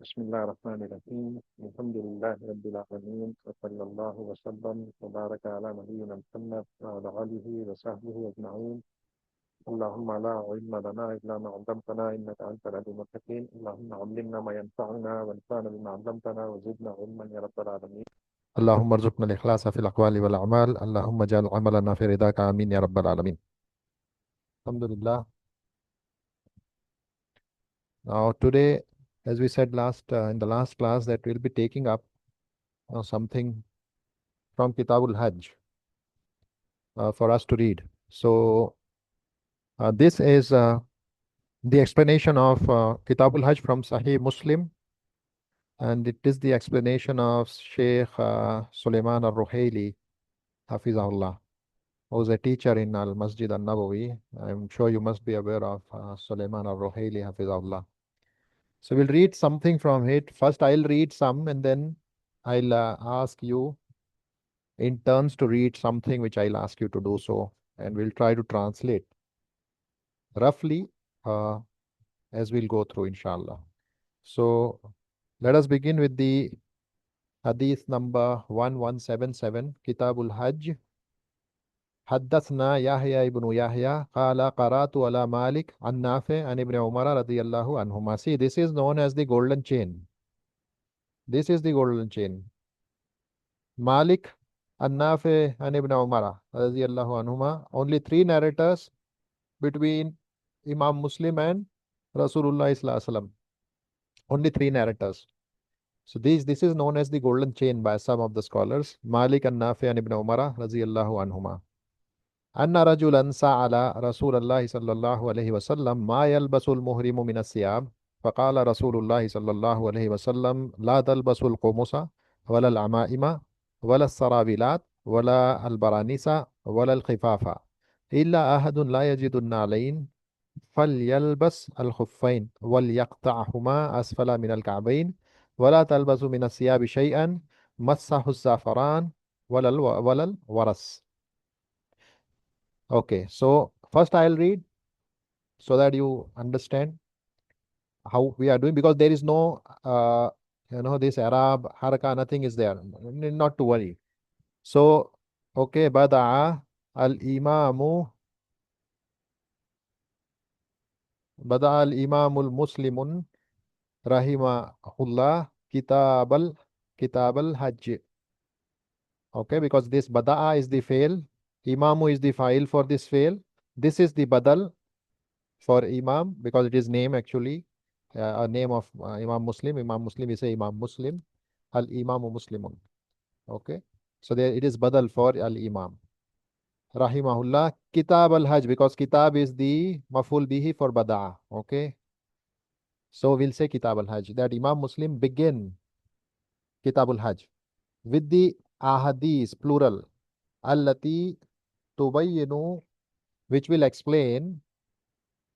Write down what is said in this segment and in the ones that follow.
بسم الله الرحمن الرحيم الحمد لله رب العالمين وصلى الله وسلم وبارك على نبينا محمد وعلى آله وصحبه أجمعين اللهم لا علم لنا إلا ما علمتنا إنك أنت العليم الحكيم اللهم علمنا ما ينفعنا وانفعنا بما علمتنا وزدنا علما يا رب العالمين. اللهم ارزقنا الإخلاص في الأقوال والأعمال اللهم اجعل عملنا في رضاك آمين يا رب العالمين. Alhamdulillah. Now today, as we said in the last class, that we'll be taking up something from Kitabul Hajj for us to read. So this is the explanation of Kitabul Hajj from Sahih Muslim, and it is the explanation of Sheikh Sulaiman al-Ruhaili, Hafizahullah, who is a teacher in Al Masjid al Nabawi. I'm sure you must be aware of Sulaiman al Ruhaili, Hafizahullah. So we'll read something from it. First, I'll read some and then I'll ask you in turns to read something which I'll ask you to do so. And we'll try to translate roughly uh, as we'll go through, inshallah. So let us begin with the Hadith number 1177, Kitabul Hajj. حدثنا يحيى بن يحيى قال قرأت على مالك عن نافع عن ابن عمر رضي الله عنهما. See, this is known as the golden chain. This is the golden chain. Malik and Nafi and Ibn Umar رضي الله عنهما. Only three narrators between Imam Muslim and Rasulullah sallallahu alaihi wasallam. Only three narrators. So this is known as the golden chain by some of the scholars. Malik and Nafi and Ibn Umar رضي الله عنهما. أن رجلا سأل رسول الله صلى الله عليه وسلم ما يلبس المهرم من الثياب فقال رسول الله صلى الله عليه وسلم لا تلبسوا القمص ولا العمائم ولا السراويلات ولا البرانيس ولا الخفاف إلا أحد لا يجد النعلين فليلبس الخفين وليقطعهما أسفل من الكعبين ولا تلبسوا من الثياب شيئا مسه الزعفران ولا الورس. Okay, so first I'll read so that you understand how we are doing, because there is no, this Arab, Haraka, nothing is there. Not to worry. So, okay, Bada'a al-Imamu, Bada'a al-Imamul Muslimun, Rahimahullah, Kitab al Hajj. Okay, because this Bada'a is the fail, Imamu is the file for this fail. This is the Badal for Imam because it is name actually, a name of Imam Muslim. Imam Muslim is a Imam Muslim, Al Imamu Muslimun. Okay, so there it is Badal for Al Imam. Rahimahullah, Kitab al Hajj, because Kitab is the Maful Bihi for Bada'a. Okay, so we'll say Kitab al Hajj, that Imam Muslim begin Kitab al Hajj with the Ahadith plural, Allati Tubayyinu, which will explain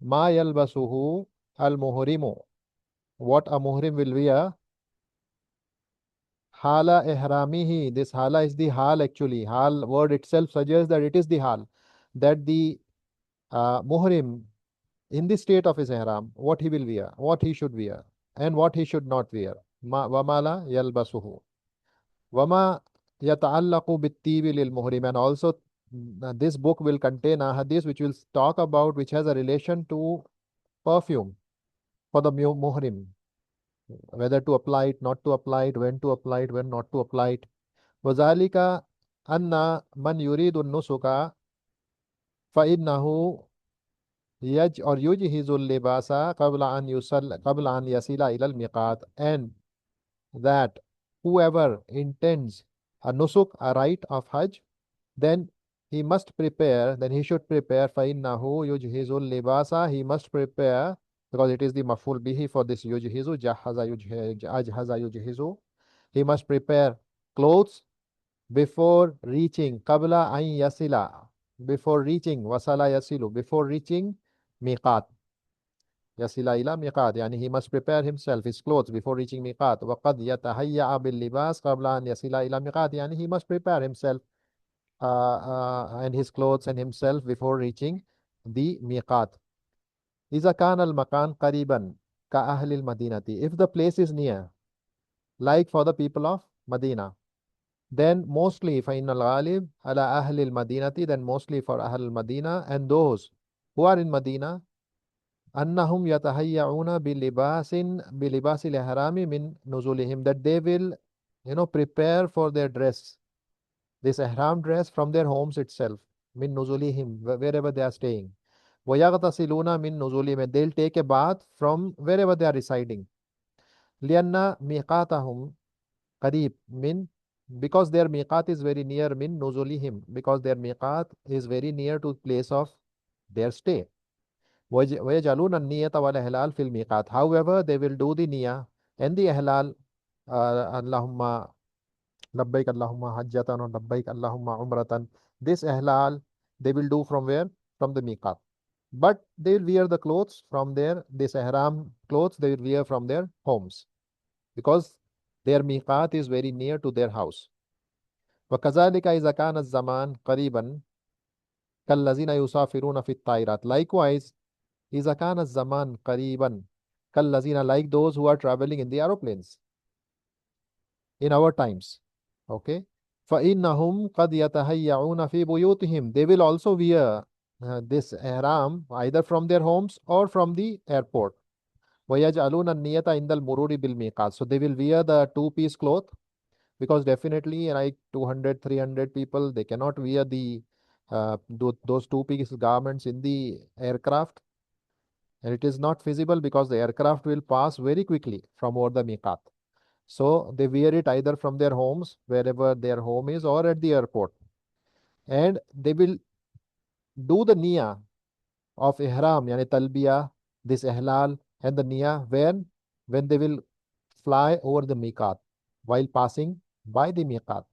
Ma yalbasuhu al muhrimu, what a muhrim will wear. Hala ihramihi, this hala is the hal actually. Hal word itself suggests that it is the hal, that the muhrim in the state of his ihram, what he will wear, what he should wear, and what he should not wear. Wamala yalbasuhu. Wama yata'allaqu bit-tibi lil muhrim, and also this book will contain a hadith which will talk about, which has a relation to perfume for the muhrim, whether to apply it, not to apply it, when to apply it, when not to apply it. وَذَلِكَ أَنَّ مَنْ يُرِيدُ النُّسُكَ فَإِنَّهُ يُجْهِزُ اللِّبَاسَ قَبْلَ أَنْ يَصِلَ إِلَى الْمِيقَاتِ, and that whoever intends a nusuk, a rite of Hajj, then he must prepare, then he should prepare. فَإِنَّهُ يُجْهِزُ اللِّبَاسَ, he must prepare, because it is the maful bihi for this yujhizu, ajhaza yujhizu. He must prepare clothes before reaching qabla an yasila, before reaching wasala yasilu, before reaching miqat. Yasila ila miqat, yani he must prepare himself, his clothes, before reaching miqat. Waqad yatahayya bil libas qabla an yasila ila miqat, yani he must prepare himself and his clothes and himself before reaching the miqat. إذا كان المكان قريبا, ka ahlil madinati. If the place is near, like for the people of Medina, then mostly فإن الغالب على أهل المدينة, then mostly for أهل المدينة and those who are in Medina, أنهم يتهيعون بلباس الإحرام من نزولهم, that they will prepare for their dress, this ihram dress, from their homes itself, min nuzulihim, wherever they are staying. وَيَغْتَسِلُونَ min nuzulihim, they'll take a bath from wherever they are residing. لِأَنَّ مِيقَاتَهُمْ قَرِيب min, because their miqat is very near, min nuzulihim, because their miqat is very near to place of their stay. وَيَجْعَلُونَ النِّيَّةَ وَالْإِحْلَالَ فِي الْمِيقَاتِ, however they will do the niyyah and the ihlal, Allahumma labbaik Allahumma hajjatan or labbaik Allahumma umratan. This ihlal they will do from where? From the miqat. But they will wear the clothes from their, this ihram clothes they will wear from their homes, because their miqat is very near to their house. وَكَذَلِكَ إِذَا كَانَ الزَّمَانُ قَرِيبًا كَالَّذِينَ يُسَافِرُونَ فِي الطَّائِرَاتِ. Likewise, إِذَا كَانَ الزَّمَانُ قَرِيبًا كَالَّذِينَ, like those who are traveling in the aeroplanes in our times. Okay. فَإِنَّهُمْ قَدْ يَتَهَيَّعُونَ فِي بُيُوتِهِمْ, they will also wear this ihram either from their homes or from the airport. وَيَجْعَلُونَ النِّيَّةَ عِنْدَ الْمُرُورِ بِالْمِيقَاتِ, so they will wear the two-piece cloth, because definitely like 200, 300 people, they cannot wear the those two-piece garments in the aircraft, and it is not feasible because the aircraft will pass very quickly from over the miqat. So they wear it either from their homes, wherever their home is, or at the airport. And they will do the niyyah of ihram, yani talbiyah, this ihlal, and the niyyah when they will fly over the miqat, while passing by the miqat.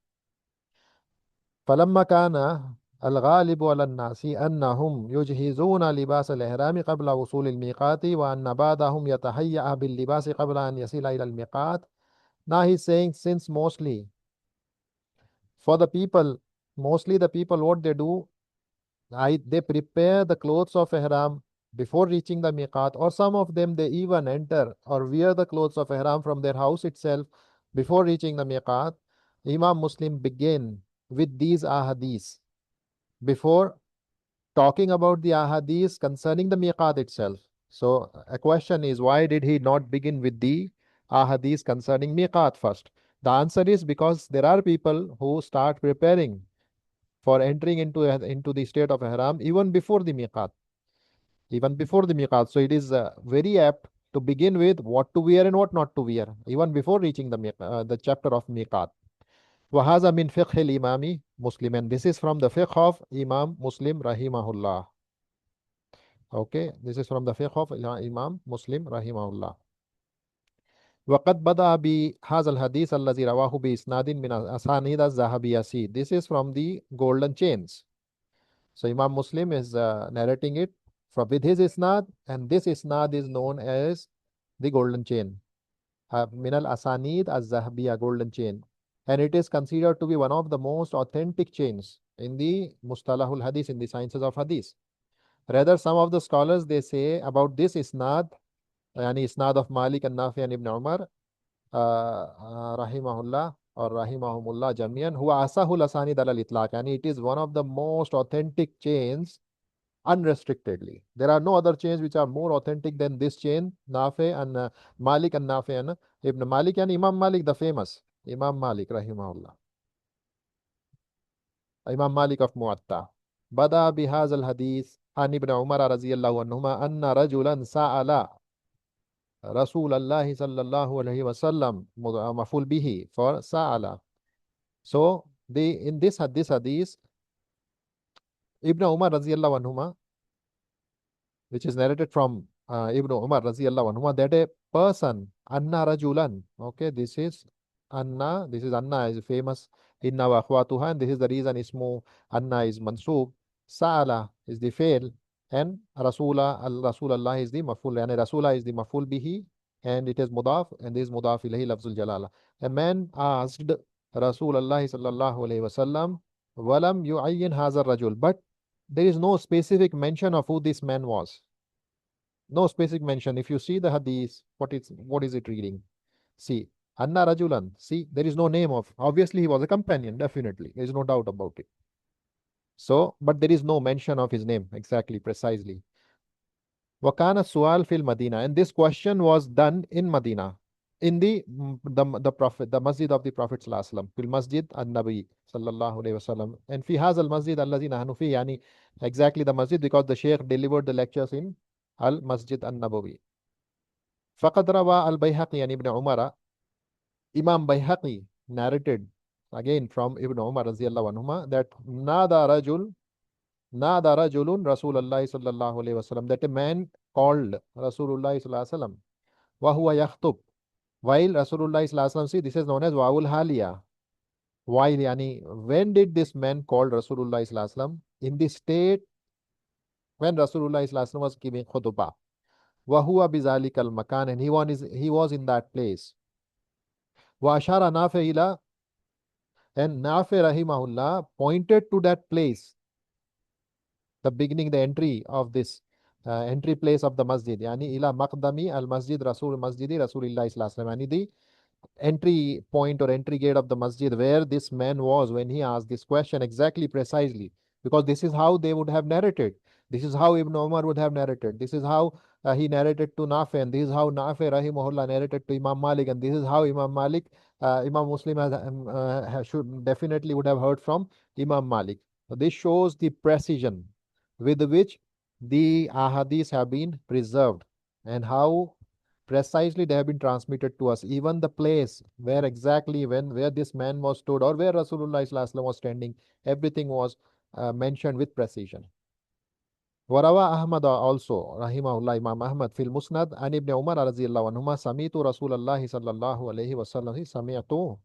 فلما كان الغالب على الناس أنهم يجهزون لباس الإحرام قبل وصول الميقات وأن بعضهم يتهيأ باللباس قبل أن يصل إلى الميقات. Now he's saying, since mostly for the people, mostly the people, what they do, they prepare the clothes of ihram before reaching the miqat, or some of them they even enter or wear the clothes of ihram from their house itself before reaching the miqat. Imam Muslim begin with these ahadith before talking about the ahadith concerning the miqat itself. So a question is, why did he not begin with the ahadith concerning miqat first? The answer is because there are people who start preparing for entering into the state of ihram even before the miqat, even before the miqat. So it is very apt to begin with what to wear and what not to wear even before reaching the chapter of miqat. وهذا من فقه الإمام مسلم, and this is from the fiqh of Imam Muslim rahimahullah. Okay, this is from the fiqh of Imam Muslim rahimahullah. وقد بدأ بهذا الحديث الذي رواه بإسناد من أسانيد الذهبية. See, this is from the golden chains. So Imam Muslim is narrating it with his isnad, and this isnad is known as the golden chain. Min al Asanid al Zahabiya, golden chain. And it is considered to be one of the most authentic chains in the Mustalahul Hadith, in the sciences of Hadith. Rather, some of the scholars, they say about this isnad, yani isnad of Malik and Nafi and Ibn Umar, rahimahullah or rahimahumullah jamian, huwa asahul asanid al itlaq, yani it is one of the most authentic chains unrestrictedly. There are no other chains which are more authentic than this chain, Nafi and Malik and Nafi and Ibn Malik and Imam Malik, the famous Imam Malik rahimahullah, Imam Malik of Muwatta. Bada bihaz al hadith an Ibn Umar radiyallahu anhuma anna rajulan sa'ala Rasul Allah sallallahu alayhi wa sallam, maful bihi for sa'ala. So in this hadith, Ibn Umar radiyallahu anhuma, which is narrated from Ibn Umar radiyallahu anhuma, that a person, anna rajulan, okay, this is anna is famous, inna wa akhwatuha, and this is the reason ismu anna is mansub, sa'ala is the fail, and Rasulallah is the maful, and Rasula is the maful bihi, and it is mudaf, and this is mudaf ilayhi lafzul jalala. A man asked Rasulullah sallallahu alayhi wasallam, walam yu'ayyin hazar rajul, but there is no specific mention of who this man was. No specific mention. If you see the hadith, what is it reading? See, Anna Rajulan. See, there is no name of. Obviously, he was a companion. Definitely, there is no doubt about it. So, but there is no mention of his name exactly, precisely. Wakana Sual fil Medina, and this question was done in Medina, in the Prophet, the Masjid of the Prophet Sallallahu Alaihi Wasallam, fil Masjid an Nabi Sallallahu Alaihi Wasallam, and fi Haz al Masjid allazi nahnu fi, yani exactly the Masjid, because the Sheikh delivered the lectures in Al Masjid an Nabawi. Faqad rawa al Bayhaqi and Ibn Umar, Imam Bayhaqi narrated again from Ibn Umar radiyallahu anhuma that Nada rajulun Rasulullah sallallahu alayhi wasallam, that a man called Rasulullah sallallahu alayhi wasallam wa huwa yakhtub, while Rasulullah sallallahu alayhi wasallam, see, this is known as wawul haliya. While, yani, when did this man called Rasulullah sallallahu alayhi wasallam? In the state when Rasulullah sallallahu alayhi wasallam was giving khutbah. Wa huwa bizalikal makan, and he was in that place. Wa ashara Nafi ila, and Nafi rahimahullah pointed to that place, the beginning, the entry of this entry place of the masjid, yani ila maqdami al masjid masjidi Rasulillah sallallahu alaihi wasallam, yani the entry point or entry gate of the masjid where this man was when he asked this question, exactly, precisely, because this is how they would have narrated. This is how Ibn Umar would have narrated. This is how he narrated to Nafi, and this is how Nafi rahimahullah narrated to Imam Malik, and this is how Imam Malik, Imam Muslim should definitely would have heard from Imam Malik. So this shows the precision with which the ahadiths have been preserved and how precisely they have been transmitted to us. Even the place where exactly where this man was stood or where Rasulullah sallallahu alaihi wasallam was standing, everything was mentioned with precision. Warawa Ahmad also, rahimahullah, Imam Ahmad fil Musnad an Ibn Umar radhiyallahu anhuma sami'tu Rasulullah sallallahu alaihi wasallam, sami'tu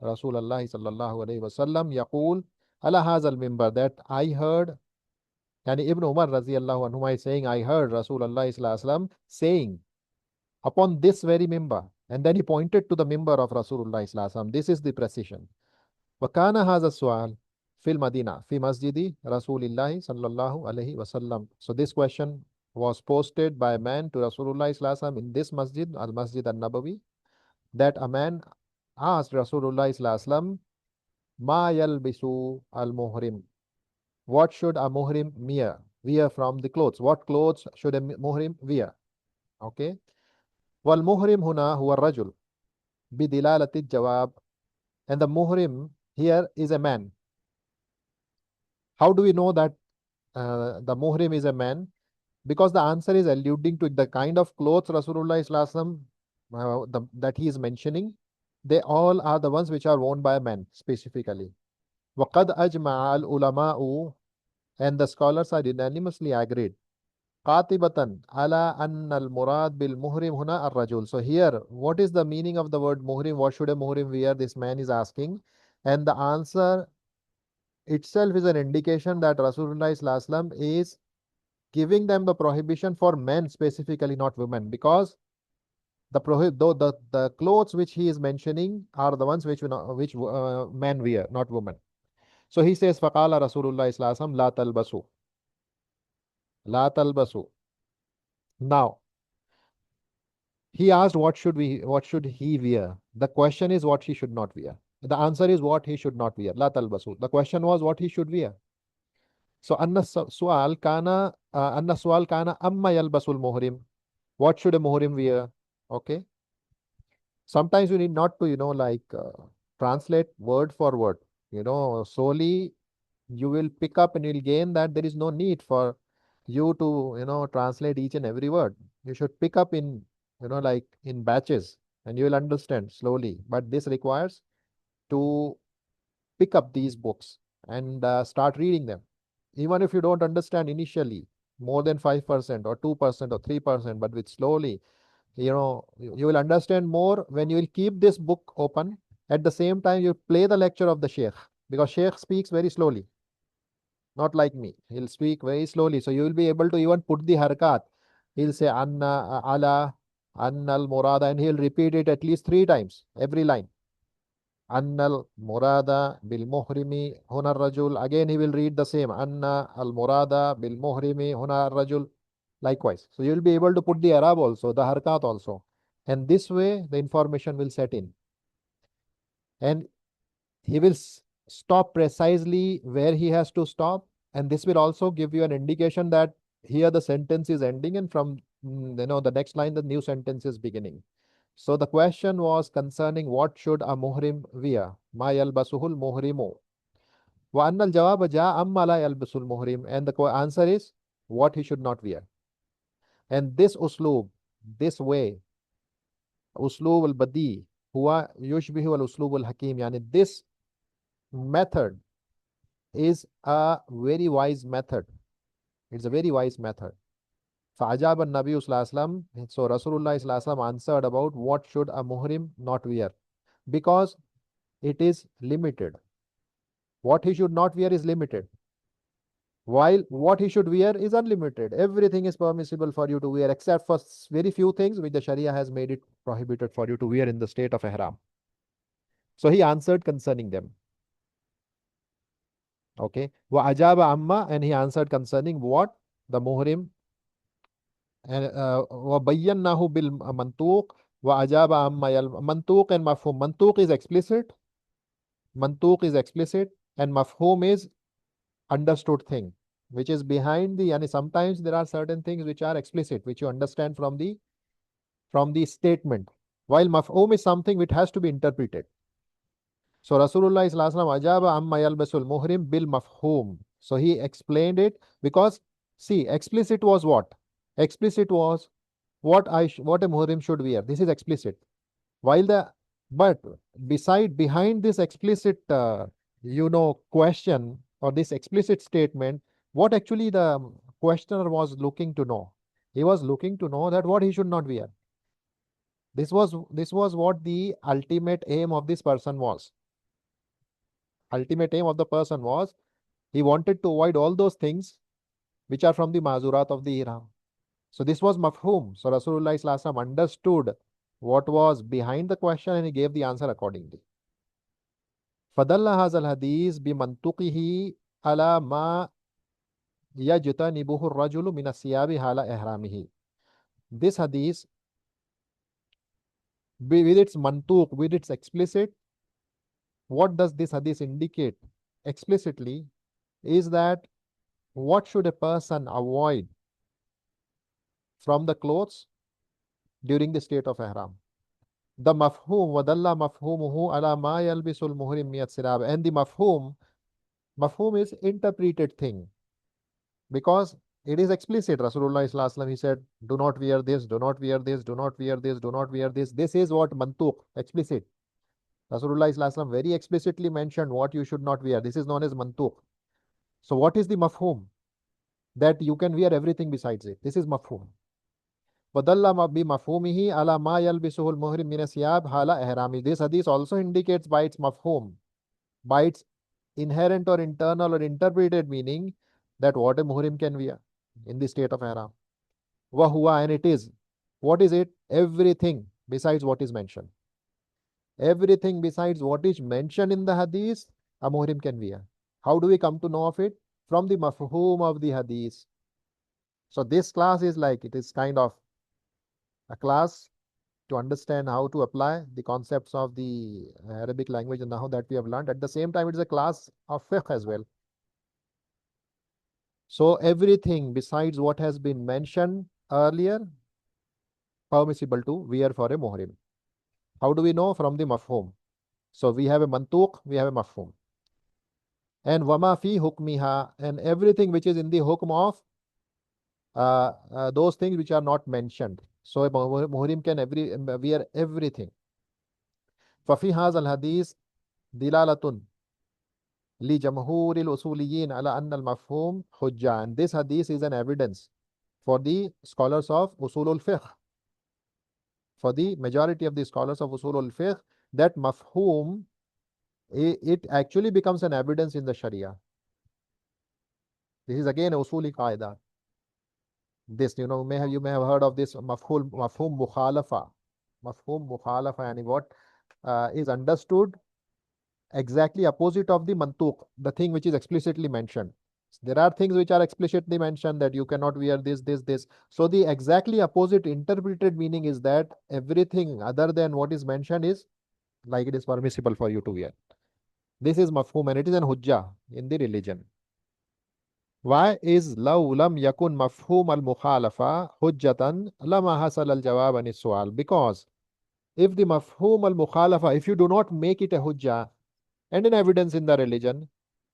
Rasulullah sallallahu alaihi wasallam yaqul ala hazal mimbar, that I heard, yani Ibn Umar radhiyallahu anhuma is saying, I heard Rasulullah sallallahu alaihi wasallam saying upon this very mimbar, and then he pointed to the mimbar of Rasulullah sallallahu alaihi wasallam. This is the precision. وكان هذا السؤال في المدينة في مسجد رسول الله صلى الله عليه وسلم. So this question was posted by a man to Rasulullah sallallahu alaihi wasallam in this masjid, al Masjid an Nabawi, that a man asked Rasulullah sallallahu alaihi wasallam, ma yalbisu al muhrim, what should a muhrim wear from the clothes? What clothes should a muhrim wear? Okay. Wal muhrim huna huwa rajul bidilalati jawab, and the muhrim here is a man. How do we know that the muhrim is a man? Because the answer is alluding to the kind of clothes Rasulullah sallallahu alaihi wasallam that he is mentioning. They all are the ones which are worn by a man specifically. وَقَدْ أَجْمَعَ الْعُلَمَاءُ, and the scholars are unanimously agreed, قَاطِبَةً عَلَى أَنَّ الْمُرَادْ بِالْمُهْرِمْ هُنَا الرَّجُلُ. So here, what is the meaning of the word muhrim? What should a muhrim wear? This man is asking. And the answer itself is an indication that Rasulullah sallallahu alaihi wasallam is giving them the prohibition for men specifically, not women, because the clothes which he is mentioning are the ones which men wear, not women. So he says, فَقَالَ رَسُولُ اللَّهِ صَلَّى اللَّهُ عَلَيْهِ وَسَلَّمَ لَا تَلْبَسُوا لَا تَلْبَسُوا. Now, he asked what should he wear. The question is what he should not wear. The answer is what he should not wear. La talbasu. The question was what he should wear. So anna sual kana amma yalbasul muhrim. What should a muhrim wear? Okay. Sometimes you need not to translate word for word. Slowly you will pick up and you'll gain that there is no need for you to translate each and every word. You should pick up in in batches, and you will understand slowly. But this requires to pick up these books and start reading them. Even if you don't understand initially more than 5% or 2% or 3%, but with slowly, you will understand more when you will keep this book open. At the same time, you play the lecture of the Sheikh, because Sheikh speaks very slowly, not like me. He'll speak very slowly. So you will be able to even put the harkat. He'll say anna, ala, anna al murada, and he'll repeat it at least 3 times, every line. Anna al murada bil muhrimi huna rajul. Again, he will read the same. Anna al murada bil muhrimi huna rajul. Likewise. So you will be able to put the Arab also, the Harkat also. And this way the information will set in. And he will stop precisely where he has to stop. And this will also give you an indication that here the sentence is ending and from the next line the new sentence is beginning. So the question was concerning what should a muhrim wear? Ma yalbasuhul muhrimu. Wa anna al-jawab ja amma la yalbasul muhrim. And the answer is what he should not wear. And this usloob, this way, usloob al-badi, huwa yushbihu al-usloob al-hakim. Yani this method is a very wise method. It's a very wise method. فَعَجَابَ النَّبِيُّ صلى الله عليه وسلم. So Rasulullah صلى الله عليه وسلم answered about what should a muhrim not wear. Because it is limited. What he should not wear is limited. While what he should wear is unlimited. Everything is permissible for you to wear except for very few things which the Sharia has made it prohibited for you to wear in the state of ihram. So he answered concerning them. Okay. Wa ajaba amma, and he answered concerning what the muhrim, and wa bayyannahu bil mantuq wa ajaba amma yal mantuq and mafhum. Mantuq is explicit. Mantuq is explicit, and mafhum is understood thing, which is behind the. And sometimes there are certain things which are explicit, which you understand from the statement, while mafhum is something which has to be interpreted. So Rasulullah ajaba amma yalbasul muhrim bil mafhum. So he explained it because see, explicit was what? Explicit was what what a muhrim should wear. This is explicit. But behind this explicit question or this explicit statement, what actually the questioner was looking to know? He was looking to know that what he should not wear. This was what the ultimate aim of this person was. Ultimate aim of the person was he wanted to avoid all those things which are from the mazurat of the ihram. So this was mafhum. So Rasulullah sallallahu alaihi wasallam understood what was behind the question and he gave the answer accordingly. فدل هذا الحديث بمنطقه على ما يجتنبه الرجل من الثياب حال إحرامه. This hadith, with its mantuq, with its explicit, what does this hadith indicate explicitly is that what should a person avoid from the clothes during the state of ihram. The mafhum, wadalla mafhumuhu ala ma yalbisul muhrim miyat sirab. And the mafhum is interpreted thing because it is explicit. Rasulullah sallallahu alaihi wasallam, he said, do not wear this, do not wear this, do not wear this, do not wear this. This is what mantuq, explicit. Rasulullah sallallahu alaihi wasallam very explicitly mentioned what you should not wear. This is known as mantuq. So what is the mafhum? That you can wear everything besides it. This is mafhum. Wadalla bi mafhumihi ala ma yalbisuhu al-muhrim min asiyab hala ihrami. This hadith also indicates by its mafhum, by its inherent or internal or interpreted meaning, that what a muhrim can wear in the state of ihram. Wa huwa, and it is. What is it? Everything besides what is mentioned. Everything besides what is mentioned in the hadith, a muhrim can wear. How do we come to know of it? From the mafhum of the hadith. So this class is like, it is kind of a class to understand how to apply the concepts of the Arabic language and now that we have learned. At the same time, it is a class of fiqh as well. So everything besides what has been mentioned earlier, permissible to wear for a muhrim. How do we know? From the mafhum. So we have a mantuq, we have a mafhum. And wama fi hukmiha, and everything which is in the hukm of those things which are not mentioned. So a muhrim can wear everything. ففي هذا الحديث دلالة لجمهور الأصوليين على أن المفهوم حجة. And this hadith is an evidence for the scholars of usul al-fiqh, for the majority of the scholars of usul al-fiqh, that mafhum, it actually becomes an evidence in the Sharia. This is again a usuli qaida. This, you may have heard of this mafhum mukhalafa. Mafhum mukhalafa, and what is understood exactly opposite of the mantuq, the thing which is explicitly mentioned. There are things which are explicitly mentioned that you cannot wear this, this, this. So the exactly opposite interpreted meaning is that everything other than what is mentioned is like it is permissible for you to wear. This is mafhum and it is an hujjah in the religion. Why is law lam yakun mafhum al mukhalafa hujjatan lama hasal al jawab an sual? Because if the mafhum al mukhalafa, if you do not make it a hujjah and an evidence in the religion,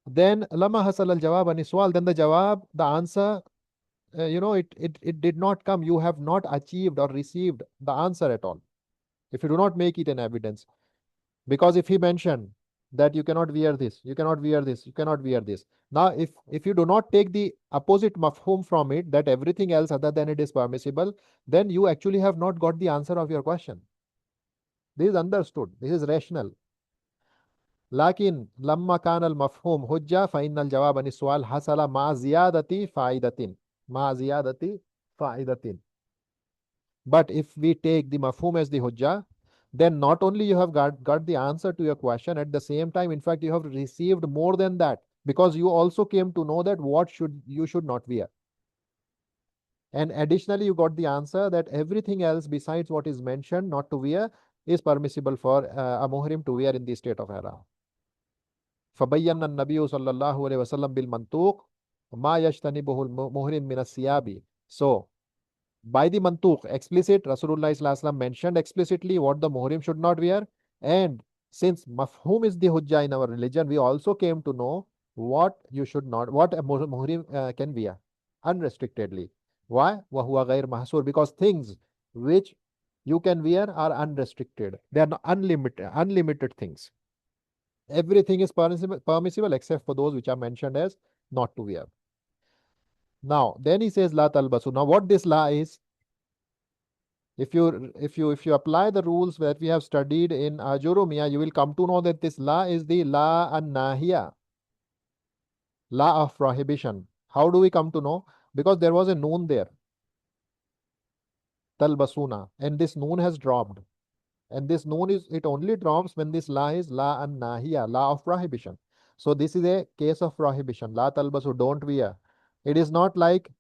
then lama hasal al jawab an sual, then the jawab, the answer, it did not come. You have not achieved or received the answer at all if you do not make it an evidence. Because if he mentioned that you cannot wear this, you cannot wear this, you cannot wear this. Now, if you do not take the opposite mafhum from it, that everything else other than it is permissible, then you actually have not got the answer of your question. This is understood. This is rational. Lakin lamma kana al mafhum hujja fa innal jawab an sual hasala ma ziyadati fa'idatin. Ma ziyadati fa'idatin. But if we take the mafhum as the hujjah, then not only you have got the answer to your question, at the same time, in fact, you have received more than that, because you also came to know that what you should not wear. And additionally, you got the answer that everything else besides what is mentioned not to wear is permissible for a muhrim to wear in the state of ihram. فبين النبي صلى الله عليه وسلم بالمنطوق ما يجتنبه المحرم من الثياب. So by the mantuq, explicit, Rasulullah mentioned explicitly what the muhrim should not wear. And since mafhum is the hujjah in our religion, we also came to know what you should not, what a muhrim can wear unrestrictedly. Why? وَهُوَ غَيْرْ مَحْصُورٍ. Because things which you can wear are unrestricted. They are not unlimited things. Everything is permissible except for those which are mentioned as not to wear. Now, then he says la talbasu. Now, what this la is, if you apply the rules that we have studied in Jurumiyah, you will come to know that this la is the la an-nahiya, law of prohibition. How do we come to know? Because there was a noon there, talbasuna, and this noon has dropped. And this noon is, it only drops when this la is la an-nahiya, law of prohibition. So this is a case of prohibition. La talbasu, don't wear. It is not like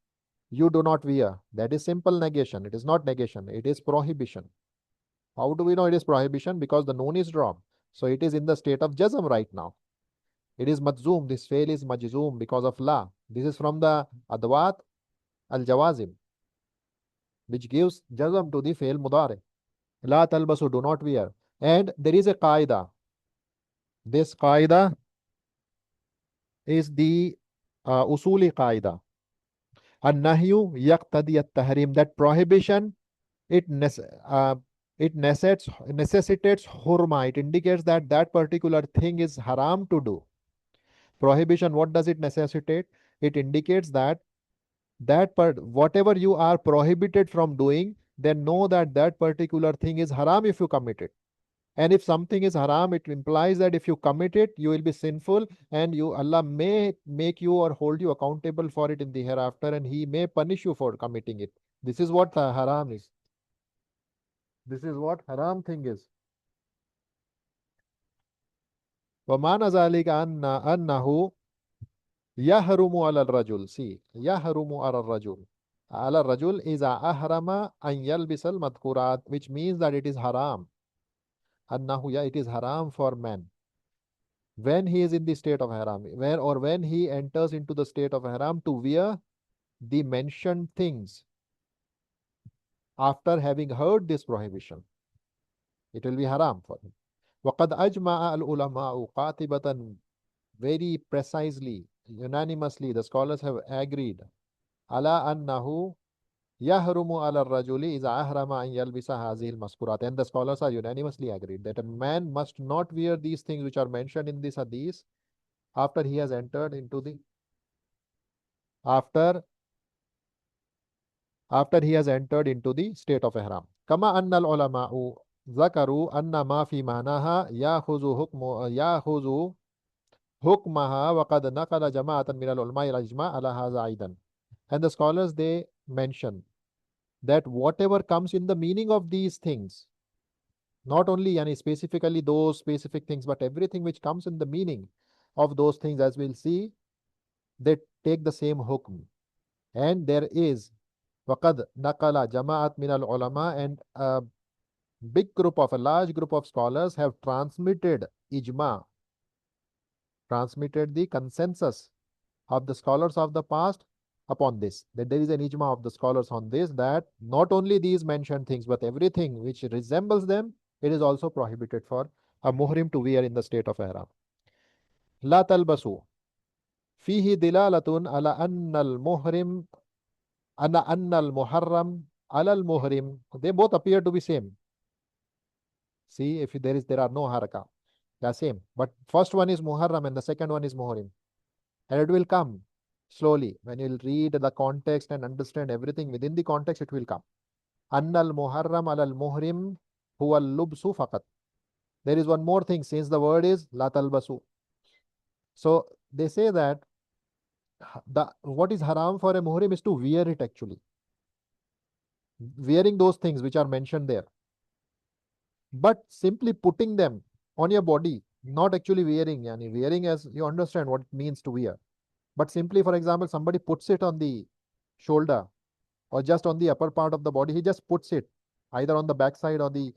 you do not wear. That is simple negation. It is not negation. It is prohibition. How do we know it is prohibition? Because the noon is dropped. So it is in the state of jazm right now. It is majzoom. This fail is majzoom because of la. This is from the adawat al-jawazim, which gives jazm to the fail mudare. La talbasu, do not wear. And there is a qaida. This qaida is the usuli qaida. An-nahyu yaqtadi at-tahrim. That prohibition, it necessitates hurma. It indicates that that particular thing is haram to do. Prohibition, what does it necessitate? It indicates that whatever you are prohibited from doing, then know that that particular thing is haram if you commit it. And if something is haram, it implies that if you commit it, you will be sinful, and Allah may make you or hold you accountable for it in the hereafter, and He may punish you for committing it. This is what haram is. This is what haram thing is. وَمَعنَ ذَلِكَ أَنَّهُ يَحْرُمُ عَلَى الرَّجُلِ. See, يَحْرُمُ عَلَى الرَّجُلِ. عَلَى الرَّجُلِ إِذَا أَحْرَمَ أَنْ يَلْبِسَ الْمَذْكُورَاتِ, which means that it is haram. أَنَّهُ, yeah, it is haram for man when he is in the state of haram, when he enters into the state of haram, to wear the mentioned things after having heard this prohibition. It will be haram for him. وَقَدْ أَجْمَعَ الْعُلَمَاءُ قَاطِبَةً, very precisely, unanimously, the scholars have agreed, عَلَى أَنَّهُ يَحْرُمُ عَلَى الرَّجُلِ إِذَا أَحْرَمَ أَنْ يَلْبِسَ هَذِهِ الْمَذْكُورَاتِ. And the scholars are unanimously agreed that a man must not wear these things which are mentioned in this hadith after he has entered into the after he has entered into the state of ihram. Kama anna al-ulama'u zakaru anna ma fi manaha ya'khuzu hukmaha wa qad naqala jama'atan min al-ulama'i al-ijma' ala hadha aidan. And the scholars, they mention that whatever comes in the meaning of these things, not only specifically those specific things, but everything which comes in the meaning of those things, as we'll see, they take the same hukm. And there is وَقَدْ نَقَلَ جَمَاعَةٌ مِنَ الْعُلَمَاء, and a large group of scholars have transmitted ijma, transmitted the consensus of the scholars of the past upon this, that there is an ijma of the scholars on this, that not only these mentioned things, but everything which resembles them, it is also prohibited for a muhrim to wear in the state of ihram. La talbasu fihi dilalatun ala anna al-muhrim anna al-muharram ala al-muhrim. They both appear to be same. See, if there are no haraka, they are same. But first one is muharram and the second one is muhrim. And it will come slowly. When you will read the context and understand everything within the context, it will come. Annal muharram alal muhrim huwa lubsu faqat. There is one more thing, since the word is la talbasu. So they say that what is haram for a muhrim is to wear it actually. Wearing those things which are mentioned there. But simply putting them on your body, not actually wearing. Yani wearing, as you understand what it means to wear. But simply, for example, somebody puts it on the shoulder or just on the upper part of the body, he just puts it either on the back side or the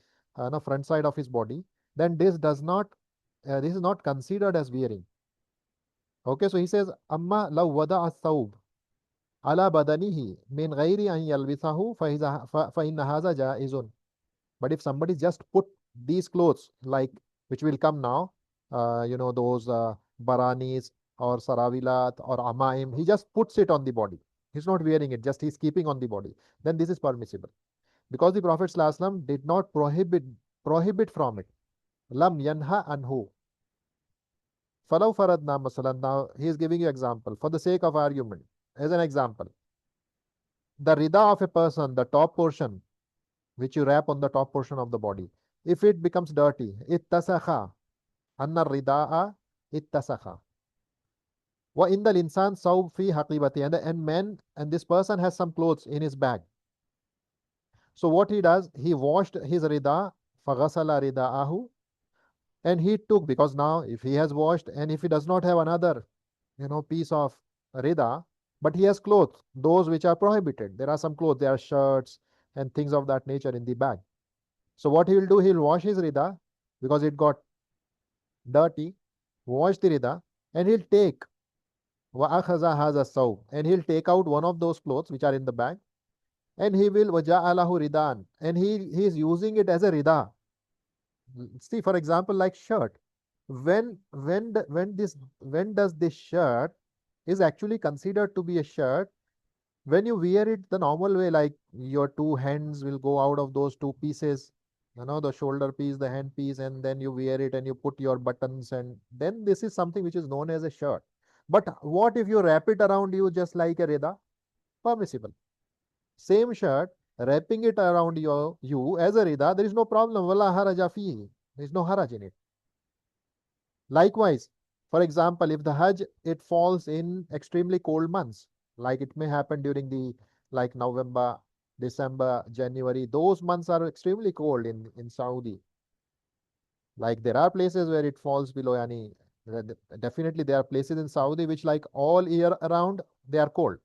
front side of his body, then this is not considered as wearing. Okay, so he says, Amma law wada as-thawb ala badanihi min ghairi an yalbisahu fa inna hadha jaizun. But if somebody just put these clothes, like which will come now, those baranis or sarawilat or amaim, he just puts it on the body. He's not wearing it, just he's keeping on the body. Then this is permissible. Because the Prophet ﷺ did not prohibit from it. Lam yanha anhu. Falau faradna masalan. Now he is giving you example for the sake of argument. As an example, the rida of a person, the top portion, which you wrap on the top portion of the body, if it becomes dirty, ittasakha. Anna rida'a ittasakha. Wa indal insan sawb fi haqibati. And this person has some clothes in his bag. So what he does, he washed his rida, faghasala rida'ahu, and he took, because now if he has washed and if he does not have another piece of rida, but he has clothes, those which are prohibited. There are some clothes, there are shirts and things of that nature in the bag. So what he will do, he will wash his rida because it got dirty, wash the rida, and he'll take wa'akhaza haza saw, and he'll take out one of those clothes which are in the bag, and he will waja'alahu ridan, and he is using it as a rida. See, for example, like shirt. When does this shirt is actually considered to be a shirt? When you wear it the normal way, like your two hands will go out of those two pieces, the shoulder piece, the hand piece, and then you wear it and you put your buttons, and then this is something which is known as a shirt. But what if you wrap it around you just like a rida? Permissible. Same shirt, wrapping it around you as a rida, there is no problem. Wala haraja fihi. There is no haraj in it. Likewise, for example, if the Hajj, it falls in extremely cold months, like it may happen during like November, December, January, those months are extremely cold in Saudi. Like there are places where it falls below yani, definitely there are places in Saudi which like all year around they are cold.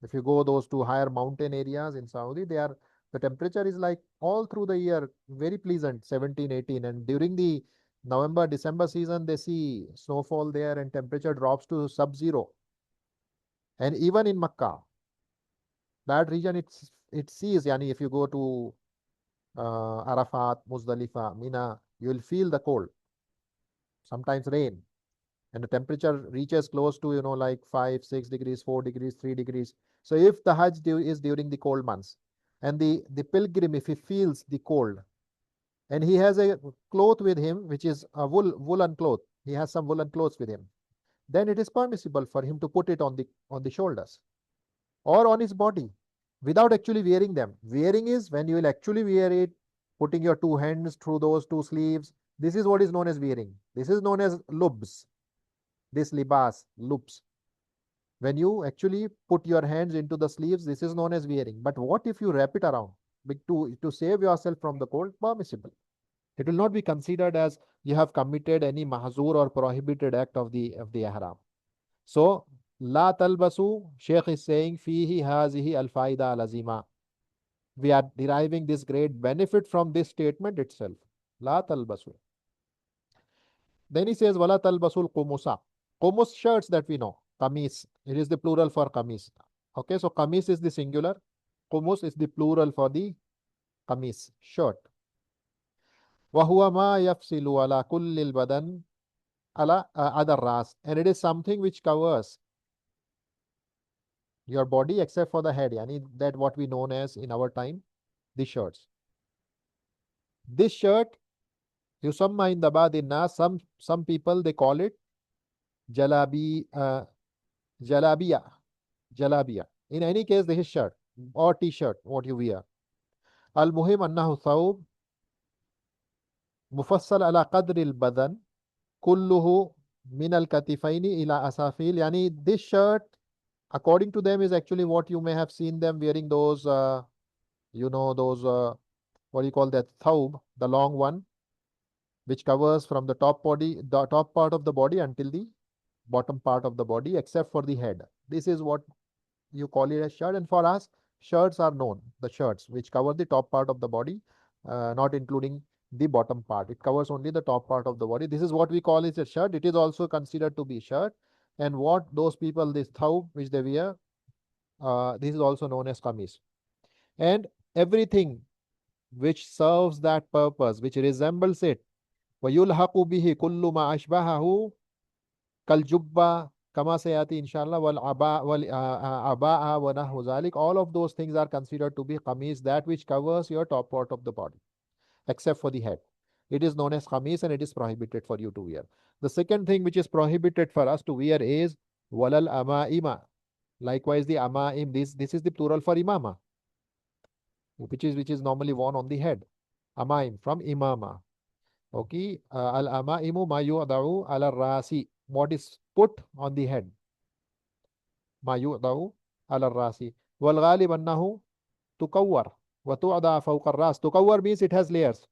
If you go those to higher mountain areas in Saudi, the temperature is like all through the year very pleasant, 17, 18, and during the November, December season, they see snowfall there and temperature drops to sub-zero. And even in Makkah, that region, it sees, yani if you go to Arafat, Muzdalifah, Mina, you will feel the cold, sometimes rain, and the temperature reaches close to, like 5, 6 degrees, 4 degrees, 3 degrees. So if the Hajj is during the cold months, and the pilgrim, if he feels the cold, and he has a cloth with him, which is a woolen cloth, he has some woolen clothes with him, then it is permissible for him to put it on the shoulders or on his body without actually wearing them. Wearing is when you will actually wear it, putting your two hands through those two sleeves. This is what is known as wearing. This is known as lubs. This libas, lubs. When you actually put your hands into the sleeves, this is known as wearing. But what if you wrap it around to save yourself from the cold? Permissible. It will not be considered as you have committed any mahzur or prohibited act of the ihram. So, La talbasu, Sheikh is saying, Fihi hazihi al faida al azima. We are deriving this great benefit from this statement itself. La talbasu. Then he says, Wala talbasul qumusa. Qumus shirts that we know. Kamis. It is the plural for kamis. Okay, so kamis is the singular. Qumus is the plural for the kamis, shirt. Wahuwa ma yafsilu ala kullil badan ala other ras. And it is something which covers your body except for the head. Yani that what we known as in our time, the shirts. This shirt, yusamma in the badin nas, some people they call it jalabi, jalabiya, jalabiya. In any case, this is shirt or t-shirt, what you wear. Al muhim annahu thawb mufassal ala qadri al badan kulluhu min al katifaini ila asafil. Yani this shirt, according to them, is actually what you may have seen them wearing those, those, what do you call that, thawb, the long one, which covers from the top part of the body until the bottom part of the body, except for the head. This is what you call it a shirt. And for us, shirts are known, the shirts which cover the top part of the body, not including the bottom part. It covers only the top part of the body. This is what we call it a shirt. It is also considered to be shirt. And what those people, this thawb which they wear, this is also known as kameez. And everything which serves that purpose, which resembles it, وَيُلْحَقُ بِهِ كُلُّ مَا أَشْبَهَهُ كَالْجُبَّةِ كما sayati inshallah wal aba'a wa nahwu zalik. All of those things are considered to be qameez, that which covers your top part of the body except for the head. It is known as qameez and it is prohibited for you to wear. The second thing which is prohibited for us to wear is walal ama'ima. Likewise the ama'im, this is the plural for imama, which is normally worn on the head. Ama'im from imama. Okay, al ama'imu ma yu'da'u ala rasi, what is put on the head. Ma yu'da'u ala rasi. Wal ghalib annahu tukawwar wa tu'da fawqa ras. Tukawwar means it has layers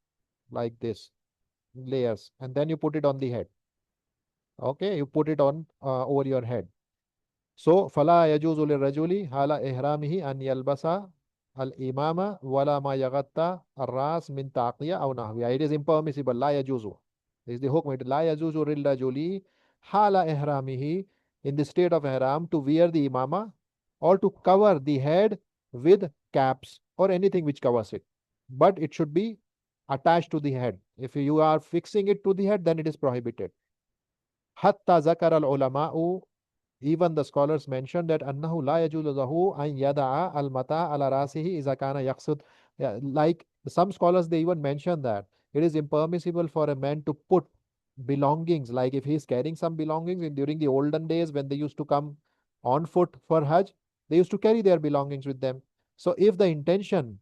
like this, layers, and then you put it on the head. Okay, you put it on over your head. So fala yajuzu lirrajuli hala ihramihi an yalbasa al-imama wala ma yaghatta ar-ras min taqiya aw nahwiha. It is impermissible. La yajuzu. This is the hukm. La yajuzu lirrajuli hala ihramihi, in the state of ihram, to wear the imama or to cover the head with caps or anything which covers it. But it should be attached to the head. If you are fixing it to the head, then it is prohibited. Hatta zakar al-ulama'u, even the scholars mentioned that annahu la yajuzu lahu an yada'a al-mata ala rasihi iza kana yaqsud. Like some scholars, they even mention that it is impermissible for a man to put belongings, like if he is carrying some belongings. During the olden days when they used to come on foot for Hajj, they used to carry their belongings with them. So if the intention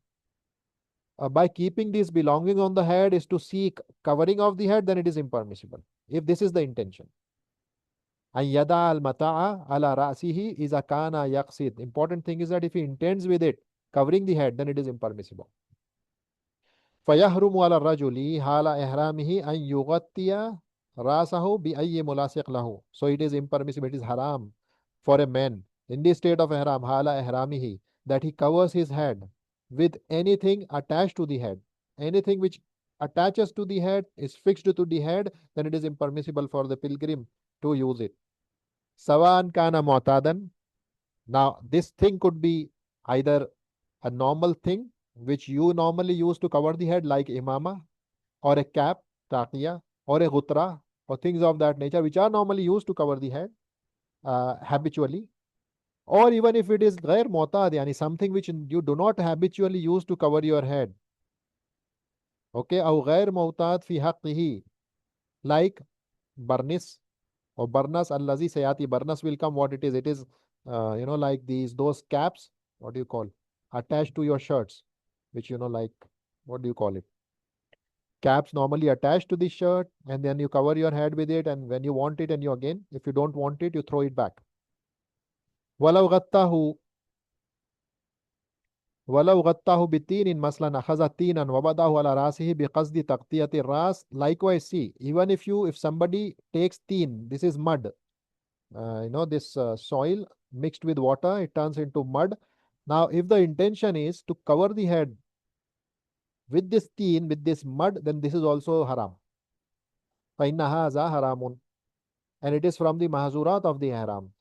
by keeping these belongings on the head is to seek covering of the head, then it is impermissible, if this is the intention. An yada al mata'a ala ra'sihi iza kana yaqsid. Important thing is that if he intends with it covering the head, then it is impermissible. فَيَحْرُمُ عَلَى الرَّجُلِ حَالَ إِحْرَامِهِ أَنْ يُغَطِّيَ رَاسَهُ بِأَيِّ مُلَاصِقٍ لَهُ. So it is impermissible, it is haram for a man in the state of ihram, hala ihramihi, that he covers his head with anything attached to the head. Anything which attaches to the head, is fixed to the head, then it is impermissible for the pilgrim to use it. Sawan kana mu'tadan. Now this thing could be either a normal thing which you normally use to cover the head, like imama, or a cap, taqiya, or a ghutra, or things of that nature which are normally used to cover the head habitually. Or even if it is ghair mu'tad, yani something which you do not habitually use to cover your head. Okay, aw ghair mu'tad fi haqqihi, like barnis or barnas allazi sayati. Barnas will come. What it is? It is like those caps, what do you call, attached to your shirts, which like, what do you call it, caps normally attached to the shirt, and then you cover your head with it, and when you want it, and you again, if you don't want it, you throw it back. Walau ghattahu bitinin maslan akhaza tinan wabadahu ala rasihi biqasdi taqtiyati ras. Likewise, see, even if somebody takes teen, this is mud, this soil mixed with water, it turns into mud. Now, if the intention is to cover the head with this teen, with this mud, then this is also haram. فَإِنَّ هَذَا haramun. And it is from the mahzurat of the haram.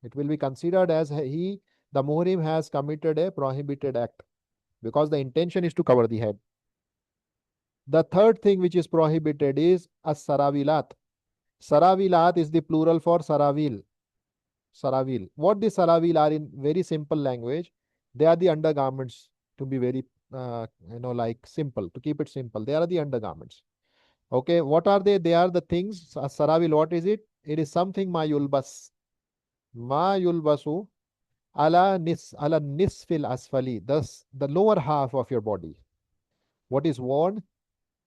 It will be considered as the muhrim has committed a prohibited act because the intention is to cover the head. The third thing which is prohibited is as-sarawilat. Sarawilat is the plural for sarawil. Sarawil. What the sarawil are in very simple language? They are the undergarments, to be very like simple, to keep it simple. They are the undergarments. Okay, what are they? They are the things. Sarawil, what is it? It is something ma yulbas. Ma yulbasu ala nisfil asfali. Thus, the lower half of your body. What is worn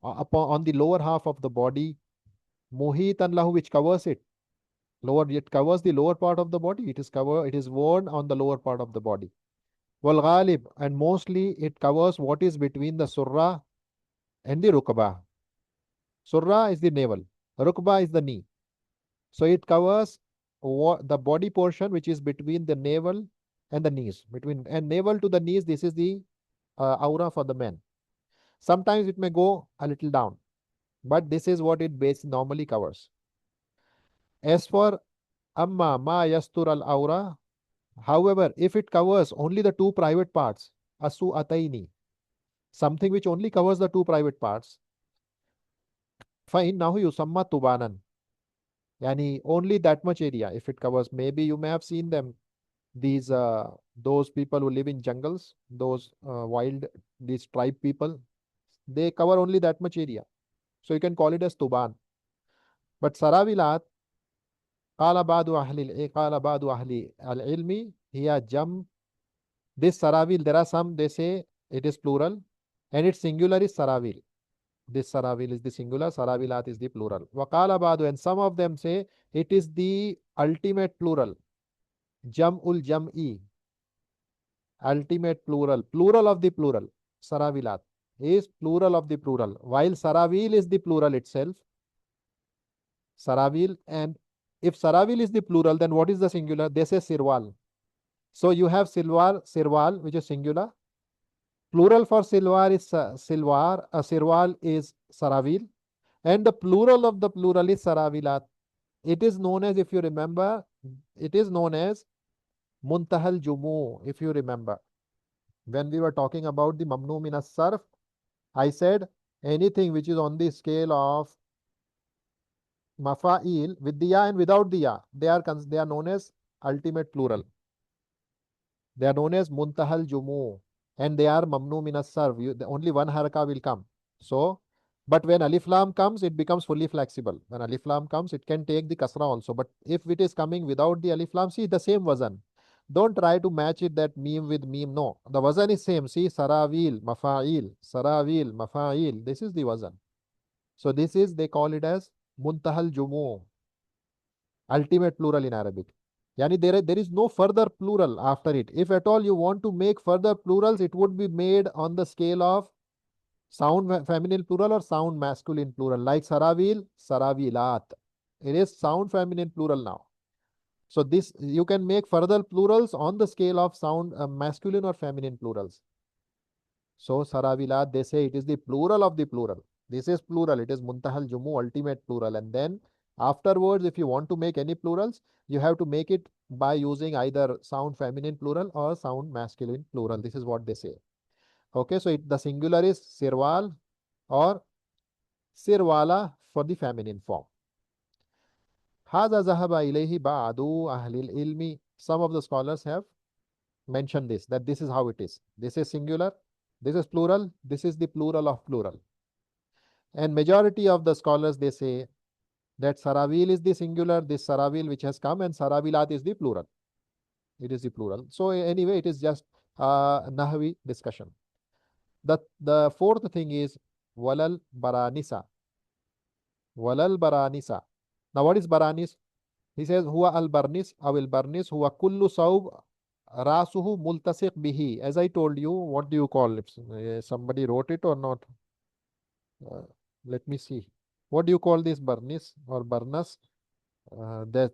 upon on the lower half of the body, muhitan lahu, which covers it. It covers the lower part of the body. It is worn on the lower part of the body. Wal ghalib, and mostly it covers what is between the surra and the rukbah. Surra is the navel, rukbah is the knee. So it covers the body portion which is between the navel and the knees. Between and navel to the knees, this is the aura for the men. Sometimes it may go a little down, but this is what it normally covers. As for amma ma yastur al aura, however, if it covers only the two private parts, asu ataini, something which only covers the two private parts, fa innahu yusamma tubanan, yani only that much area. If it covers, maybe you may have seen them, those people who live in jungles, those these tribe people, they cover only that much area. So you can call it as tuban. But sarawilat, qala ba'du ahli al-ilmi hiya jam. This sarawil, there are some, they say it is plural and its singular is sarawil. This sarawil is the singular, sarawilat is the plural. Waqala ba'du, and some of them say it is the ultimate plural. Jam'ul jam'i, ultimate plural, plural of the plural. Sarawilat is plural of the plural, while sarawil is the plural itself. Sarawil, and if sarawil is the plural, then what is the singular? They say sirwal. So you have sirwal, which is singular. Plural for silwar is sirwal is sarawil, and the plural of the plural is sarawilat. It is known as, if you remember, it is known as muntahal jumu. If you remember, when we were talking about the mamnu min as-sarf, I said anything which is on the scale of mafa'il with the ya and without the ya, they are known as ultimate plural. They are known as muntahal jumu, and they are mamnu min as-sarf. Only one haraka will come. So, but when alif lam comes, it becomes fully flexible. When alif lam comes, it can take the kasra also. But if it is coming without the alif lam, see the same wazan. Don't try to match it, that meme with meme. No, the wazan is same. See, sarawil, mafa'il, sarawil, mafa'il. This is the wazan. So this is, they call it as muntahal jumu, ultimate plural in Arabic. Yani there is no further plural after it. If at all you want to make further plurals, it would be made on the scale of sound feminine plural or sound masculine plural, like sarawil, sarawilat. It is sound feminine plural now. So this, you can make further plurals on the scale of sound masculine or feminine plurals. So sarawilat, they say it is the plural of the plural. This is plural. It is muntahal jumu, ultimate plural. And then afterwards, if you want to make any plurals, you have to make it by using either sound feminine plural or sound masculine plural. This is what they say. Okay, so the singular is sirwal or sirwala for the feminine form. Hadha zahaba ilayhi ba'du ahlil ilmi. Some of the scholars have mentioned this, that this is how it is. This is singular, this is plural, this is the plural of plural. And majority of the scholars, they say that sarawil is the singular, this sarawil which has come, and sarawilat is the plural. It is the plural. So anyway, it is just nahwi discussion. The fourth thing is walal baranisa. Walal baranisa. Now what is baranis? He says huwa al barnis aw al barnis huwa kullu sawb rasuhu multasiq bihi. As I told you, what do you call it? Somebody wrote it or not? Let me see. What do you call this barnis or barnas? the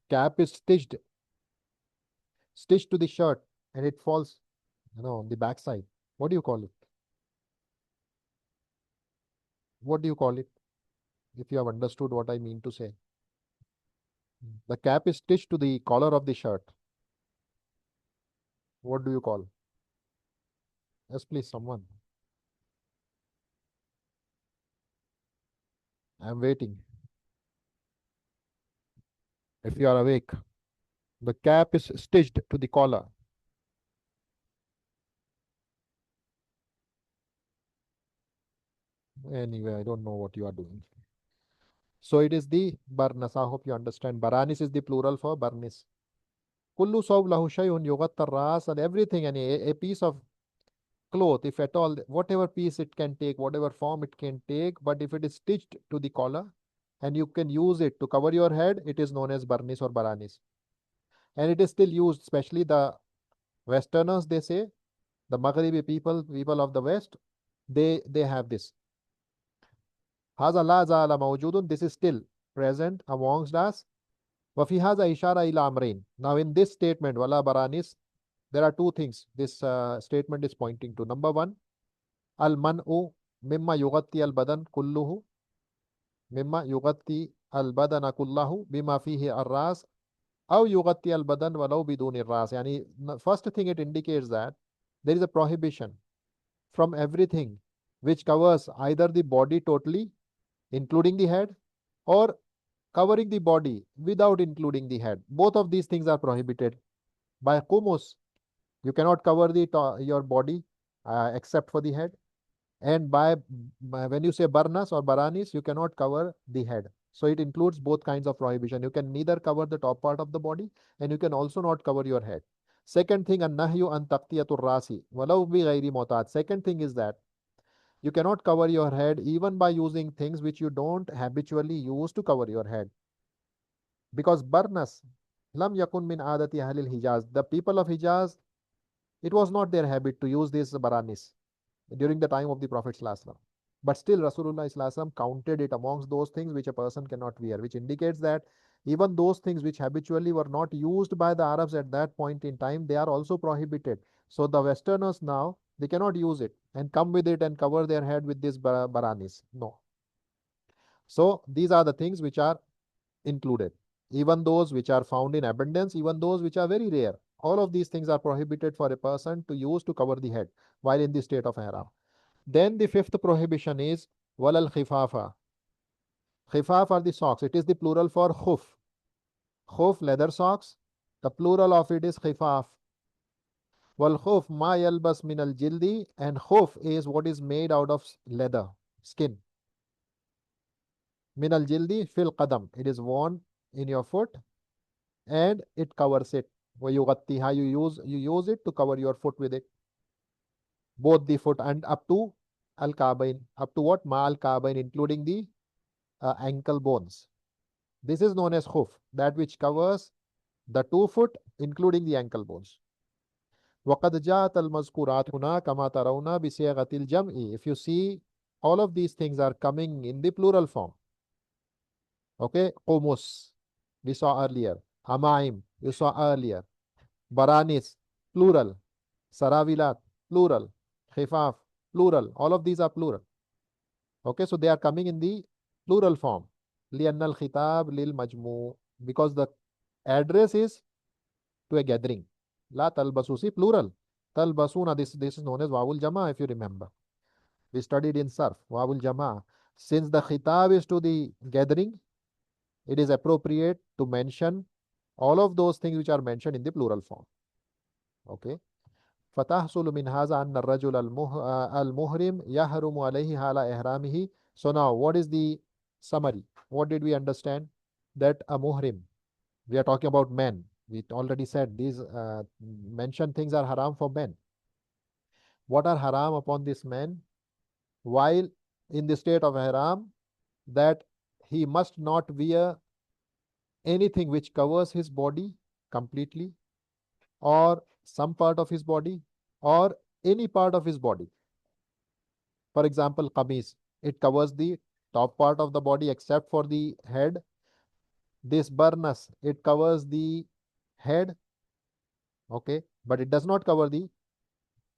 cap is stitched to the shirt and it falls, on the backside. What do you call it? What do you call it? If you have understood what I mean to say. The cap is stitched to the collar of the shirt. What do you call? Yes, please, someone. I'm waiting. If you are awake, the cap is stitched to the collar. Anyway, I don't know what you are doing. So it is the barnas. I hope you understand. Baranis is the plural for barnis. Kullu sawb lahu shay'un yughatta ras, and everything, and a piece of cloth, if at all, whatever piece it can take, whatever form it can take, but if it is stitched to the collar and you can use it to cover your head, it is known as barnis or baranis. And it is still used, especially the Westerners, they say, the Maghribi people of the West, they have this. Haza la zala mawjudun, this is still present amongst us. Wafi haza ishara ila amrain. Now in this statement, wala baranis, there are two things this statement is pointing to. Number one, al man'u mimma yughatti al badan kulluhu, mimma yughatti al badana kullahu bima fihi ar ras aw yughatti al badan walau biduni ras. Yani first thing, it indicates that there is a prohibition from everything which covers either the body totally, including the head, or covering the body without including the head. Both of these things are prohibited. By kumus, you cannot cover your body except for the head. And by when you say barnas or baranis, you cannot cover the head. So it includes both kinds of prohibition. You can neither cover the top part of the body and you can also not cover your head. Second thing, an-nahyu an taqtiyatur rasi walau bi ghairi mu'tad. Second thing is that you cannot cover your head even by using things which you don't habitually use to cover your head. Because barnas lam yakun min adati ahlil Hijaz. The people of Hijaz, it was not their habit to use these baranis during the time of the Prophet ﷺ. But still Rasulullah ﷺ counted it amongst those things which a person cannot wear, which indicates that even those things which habitually were not used by the Arabs at that point in time, they are also prohibited. So the Westerners now, they cannot use it and come with it and cover their head with these baranis. No. So these are the things which are included. Even those which are found in abundance, even those which are very rare. All of these things are prohibited for a person to use to cover the head while in the state of ihram. Then the fifth prohibition is walal khifafa. Khifaf are the socks. It is the plural for khuf. Khuf, leather socks. The plural of it is khifaf. Wal khuf ma yalbas min al jildi, and khuf is what is made out of leather, skin. Min al jildi fil qadam. It is worn in your foot and it covers it. وَيُغَطِّيهَا, you use it to cover your foot with it. Both the foot and up to al-kabain. Up to what? Ma al-kabain, including the ankle bones. This is known as khuf, that which covers the 2 foot, including the ankle bones. وَقَدْ جَاءَتَ الْمَذْكُورَاتُ هُنَا كَمَا تَرَوْنَا بِصِيغَةِ الْجَمْعِ. If you see, all of these things are coming in the plural form. Okay, qumus, we saw earlier. Hamaim, you saw earlier. Baranis, plural. Saravilat, plural. Khifaf, plural. All of these are plural. Okay, so they are coming in the plural form. لِأَنَّ الْخِطَابِ لِلْمَجْمُوعِ, because the address is to a gathering. La talbasu, see, plural. Talbasuna, this is known as wawul jama, if you remember. We studied in Sarf, wawul jama. Since the khitab is to the gathering, it is appropriate to mention all of those things which are mentioned in the plural form. Okay. فَتَحْصُلُ مِنْ هَذَا أَنَّ الرَّجُلَ الْمُهْرِمْ يَحْرُمُ عَلَيْهِ حَالَ إِحْرَامِهِ. So now, what is the summary? What did we understand? That a muhrim, we are talking about men. We already said these mentioned things are haram for men. What are haram upon this man? While in the state of ihram, that he must not wear anything which covers his body completely, or some part of his body, or any part of his body. For example, qamis, it covers the top part of the body except for the head, This burnus, it covers the head, okay, but it does not cover the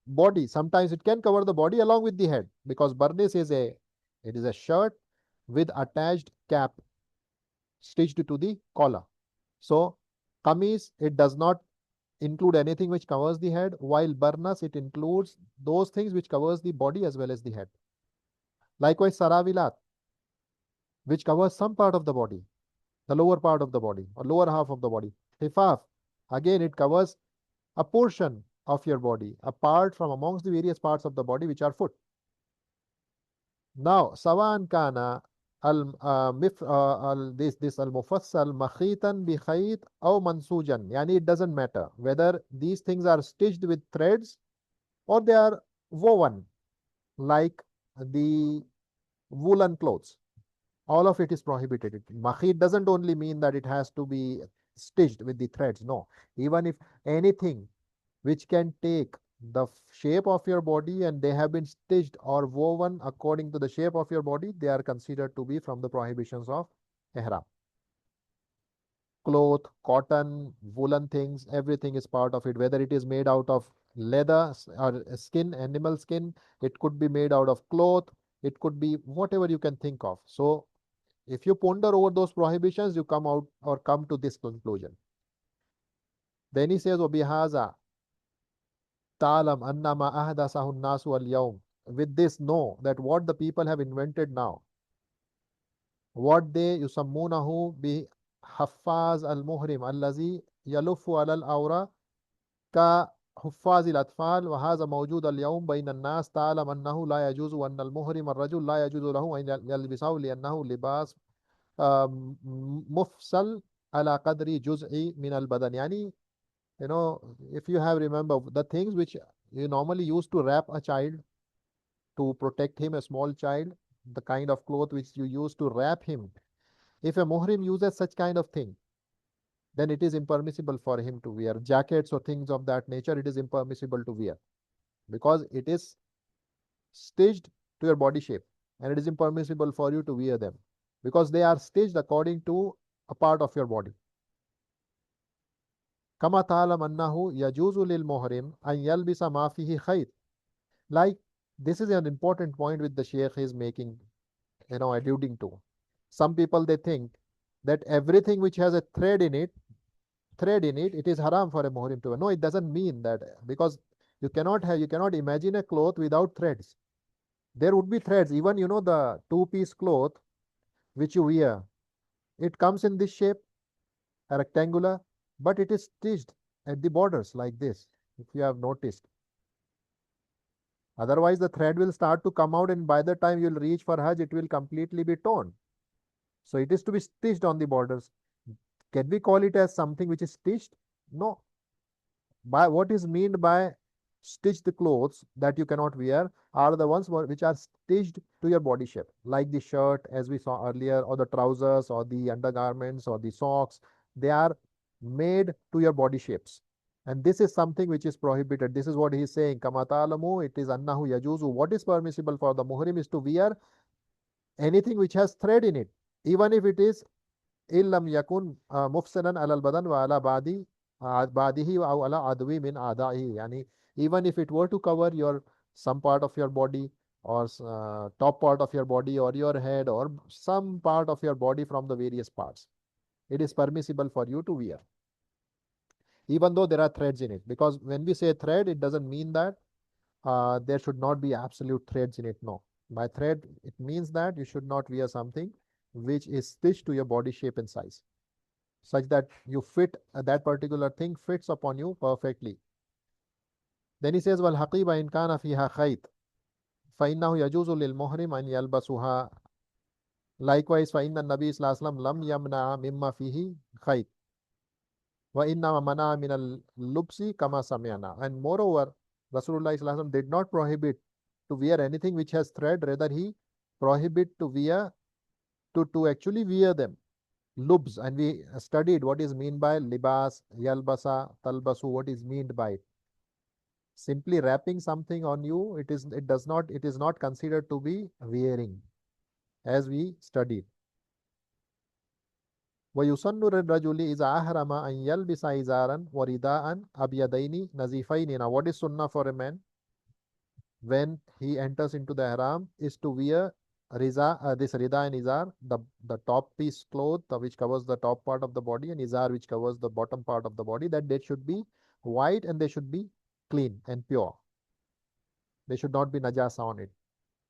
body. Sometimes it can cover the body along with the head, because burnus is a shirt with attached cap stitched to the collar. So kameez, it does not include anything which covers the head, while burnus, it includes those things which covers the body as well as the head. Likewise, sarawilat, which covers some part of the body, the lower part of the body or lower half of the body. Hifaf, again, it covers a portion of your body, apart from amongst the various parts of the body which are foot. Now, sawan kana this al mufassal makhitan bi khayt aw mansujan, yani it doesn't matter whether these things are stitched with threads or they are woven like the woolen clothes. All of it is prohibited. Makhit doesn't only mean that it has to be stitched with the threads. No, even if anything which can take the shape of your body and they have been stitched or woven according to the shape of your body, they are considered to be from the prohibitions of ihram. Cloth, cotton, woolen things, everything is part of it, whether it is made out of leather or skin, animal skin, it could be made out of cloth, it could be whatever you can think of. So if you ponder over those prohibitions, you come out or come to this conclusion. Then he says, وَبِهَذَا تَعْلَمْ أَنَّمَا أَحْدَثَهُ النَّاسُ الْيَوْمِ. With this, know that what the people have invented now, what they يسمونه بحفاظ المهرم الذي يلف على الأورى كحفاظ الأطفال، وهذا موجود اليوم بين الناس. تعلم أنه لا يجوز، وأن المهرم الرجل لا يجوز له أن يلبسه لأنه لباس مفصل على قدر جزء من البدن. يعني, if you have remember the things which you normally used to wrap a child to protect him, a small child, the kind of cloth which you used to wrap him, if a muhrim uses such kind of thing, then it is impermissible for him to wear jackets or things of that nature. It is impermissible to wear because it is stitched to your body shape, and it is impermissible for you to wear them because they are stitched according to a part of your body. كما تعلم أنه يجوز للمحرم أن يلبس ما فيه خيط. Like, this is an important point which the Sheikh is making, alluding to. Some people, they think that everything which has a thread in it, it is haram for a muhrim to wear. No, it doesn't mean that, because you cannot imagine a cloth without threads. There would be threads. Even, the two-piece cloth which you wear, it comes in this shape, a rectangular, but it is stitched at the borders like this, if you have noticed. Otherwise, the thread will start to come out, and by the time you will reach for Hajj, it will completely be torn. So it is to be stitched on the borders. Can we call it as something which is stitched? No. By what is meant by stitched clothes that you cannot wear are the ones which are stitched to your body shape, like the shirt as we saw earlier, or the trousers, or the undergarments, or the socks. They are made to your body shapes, and this is something which is prohibited. This is what he is saying. Kama ta'lamu, it is annahu yajuzu. What is permissible for the muhrim is to wear anything which has thread in it, even if it is illam yakun mufsalan alal badan wa ala badihi wa ala adwi min adaihi. Yani, even if it were to cover your some part of your body, or top part of your body, or your head, or some part of your body from the various parts, it is permissible for you to wear, even though there are threads in it. Because when we say thread, it doesn't mean that there should not be absolute threads in it. No. By thread, it means that you should not wear something which is stitched to your body shape and size, such that you fit, that particular thing fits upon you perfectly. Then he says, وَالْحَقِيبَ إِنْ كَانَ فِيهَا خَيْطٌ فَإِنَّهُ يَجُوزُ لِلْمُحْرِمِ أَنْ يَلْبَسُهَا. Likewise, فَإِنَّ النَّبِيَّ صلى الله عليه وسلم لم يمنع مما فيه خيط وإنما منع من اللبس كما سمعنا. And moreover, Rasulullah sallallahu alaihi wasallam did not prohibit to wear anything which has thread. Rather, he prohibit to wear, to actually wear them. Lubs, and we studied what is mean by libas, yalbasa, talbasu, what is meant by it. Simply wrapping something on you, it is not considered to be wearing, as we studied. وَيُسَنُّ لِلرَّجُلِ إِذَا أَحْرَمَ أَنْ يَلْبِسَ إِزَارًا وَرِدَاءً أَبْيَضَيْنِ نَظِيفَيْنِ. Now, what is sunnah for a man when he enters into the ihram is to wear this rida and izar, the top piece cloth which covers the top part of the body, and izar which covers the bottom part of the body, that they should be white and they should be clean and pure. They should not be najasa on it.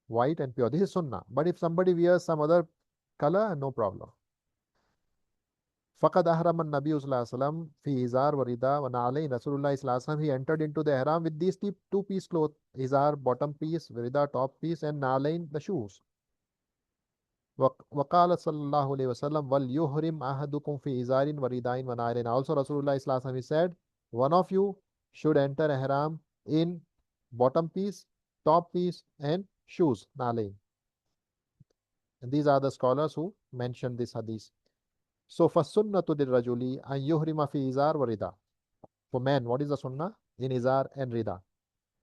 White and pure. This is sunnah. But if somebody wears some other color, no problem. فقد أحرم النبي صلى الله عليه وسلم في إزار وردا ونعلين. Rasulullah صلى الله عليه وسلم, he entered into the ihram with these two piece cloth, izar bottom piece, rida top piece, and nalain the shoes. وقال صلى الله عليه وسلم وليحرم أحدكم في إزار ورداء ونعلين. Also Rasulullah صلى الله عليه وسلم, he said, one of you should enter ihram in bottom piece, top piece, and shoes, nalain. And these are the scholars who mentioned this hadith. So for sunnah to the rajuli an yuhrima fi izar wa rida. For man, what is the sunnah? In izar and rida.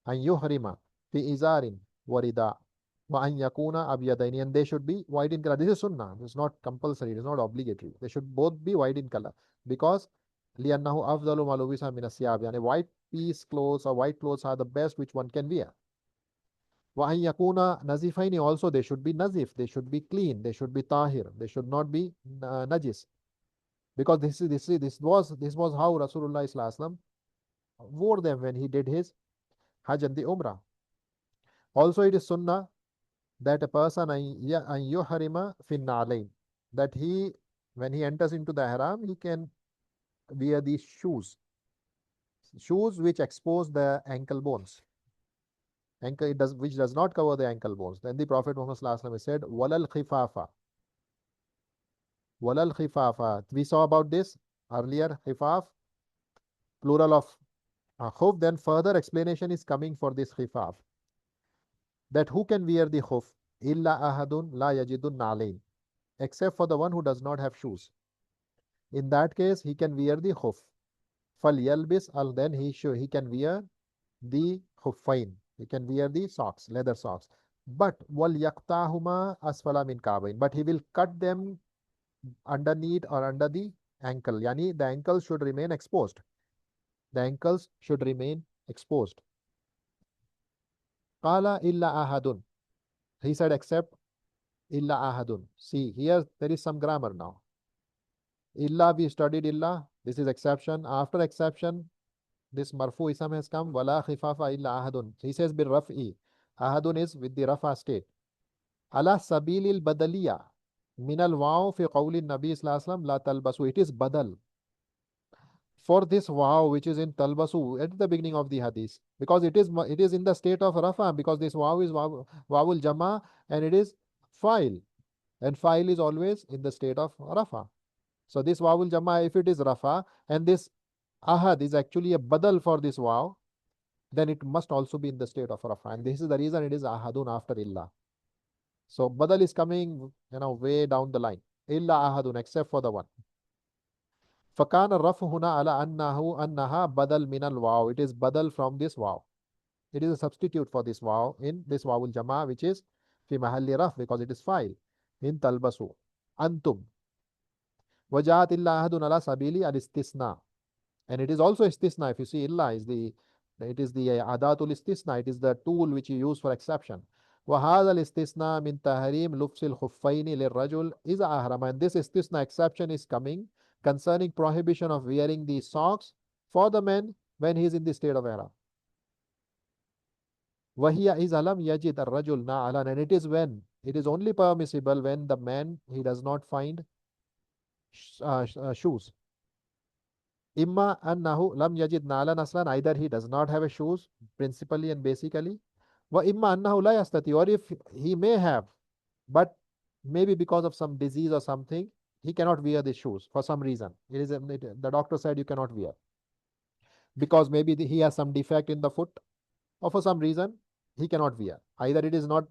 An yuhrima fi izarin wa rida. Wa an yakuna abyadaini. And they should be white in color. This is sunnah. It's not compulsory. It's not obligatory. They should both be white in color. Because li'annahu afdalu ma lubisa min as-siyab. Yani white piece clothes or white clothes are the best which one can wear. Wa an yakuna nazifaini. Also they should be nazif. They should be clean. They should be tahir. They should not be najis. Because this was how Rasulullah sallallahu alaihi wasallam wore them when he did his Hajj and the Umrah. Also, it is sunnah that a person an yuharima fin na'alain, that he, when he enters into the ihram, he can wear these shoes which expose the ankle bones. Which does not cover the ankle bones. Then the Prophet Muhammad sallallahu alaihi wasallam said, walal khifafa. Walal khifafa. We saw about this earlier. Khifaf, plural of khuf. Then further explanation is coming for this khifaf. That who can wear the khuf? Illa ahadun la yajidun nalain. Except for the one who does not have shoes. In that case, he can wear the khuf. Fal yalbis al, then he can wear the khuffain. He can wear the socks, leather socks. But wal yaqtahuma asfala min ka'bain. But he will cut them underneath or under the ankle. Yani the ankles should remain exposed. The ankles should remain exposed. Qala illa ahadun. He said except illa ahadun. See, here there is some grammar now. Illa, we studied illa. This is exception. After exception, this marfu isam has come. Wala khifafa illa ahadun. He says bil raf'i. Ahadun is with the rafa state. Ala sabilil badaliya. Minal waw fi qawli Nabi sallallahu alaihi wasallam la talbasu. It is badal. For this waw which is in talbasu at the beginning of the hadith, because it is in the state of rafa, because this waw is wawul jama and it is fa'il, and fa'il is always in the state of rafa. So this wawul jama, if it is rafa and this ahad is actually a badal for this waw, then it must also be in the state of rafa, and this is the reason it is ahadun after illa. So badal is coming, way down the line. Illa ahadun, except for the one. فَكَانَ الرَّفْعُ هُنَا عَلَى أَنَّهَا بَدَلْ مِنَ الْوَاوِ. It is badal from this waw. It is a substitute for this waw in this wawul jama, which is fi mahalli raf, because it is fa'il. In talbasu. Antum. وَجَاءَتْ إِلَّا أَحَدٌ عَلَى سَبِيلِ الْإِسْتِثْنَاءِ. And it is also istisna. If you see illa is the adatul istisna. It is the tool which you use for exception. وَهَذَا الْإِسْتِثْنَاء مِنْ تَحْرِيمِ لُبْسِ الْخُفَّيْنِ لِلرَّجُلِ إِذَا أَحْرَمَ. And this istisna exception is coming concerning prohibition of wearing the socks for the man when he is in the state of ihram. وَهِيَ إِذَا لَمْ يَجِدَ الرَّجُلُ نَعْلًا. And it is only permissible when the man, he does not find shoes. Imma annahu lam yajid na'lan aslan. Either he does not have a shoes principally and basically. Wa imma annahu la yastati. Or if he may have, but maybe because of some disease or something, he cannot wear the shoes for some reason. The doctor said you cannot wear. Because maybe he has some defect in the foot, or for some reason he cannot wear. Either it is not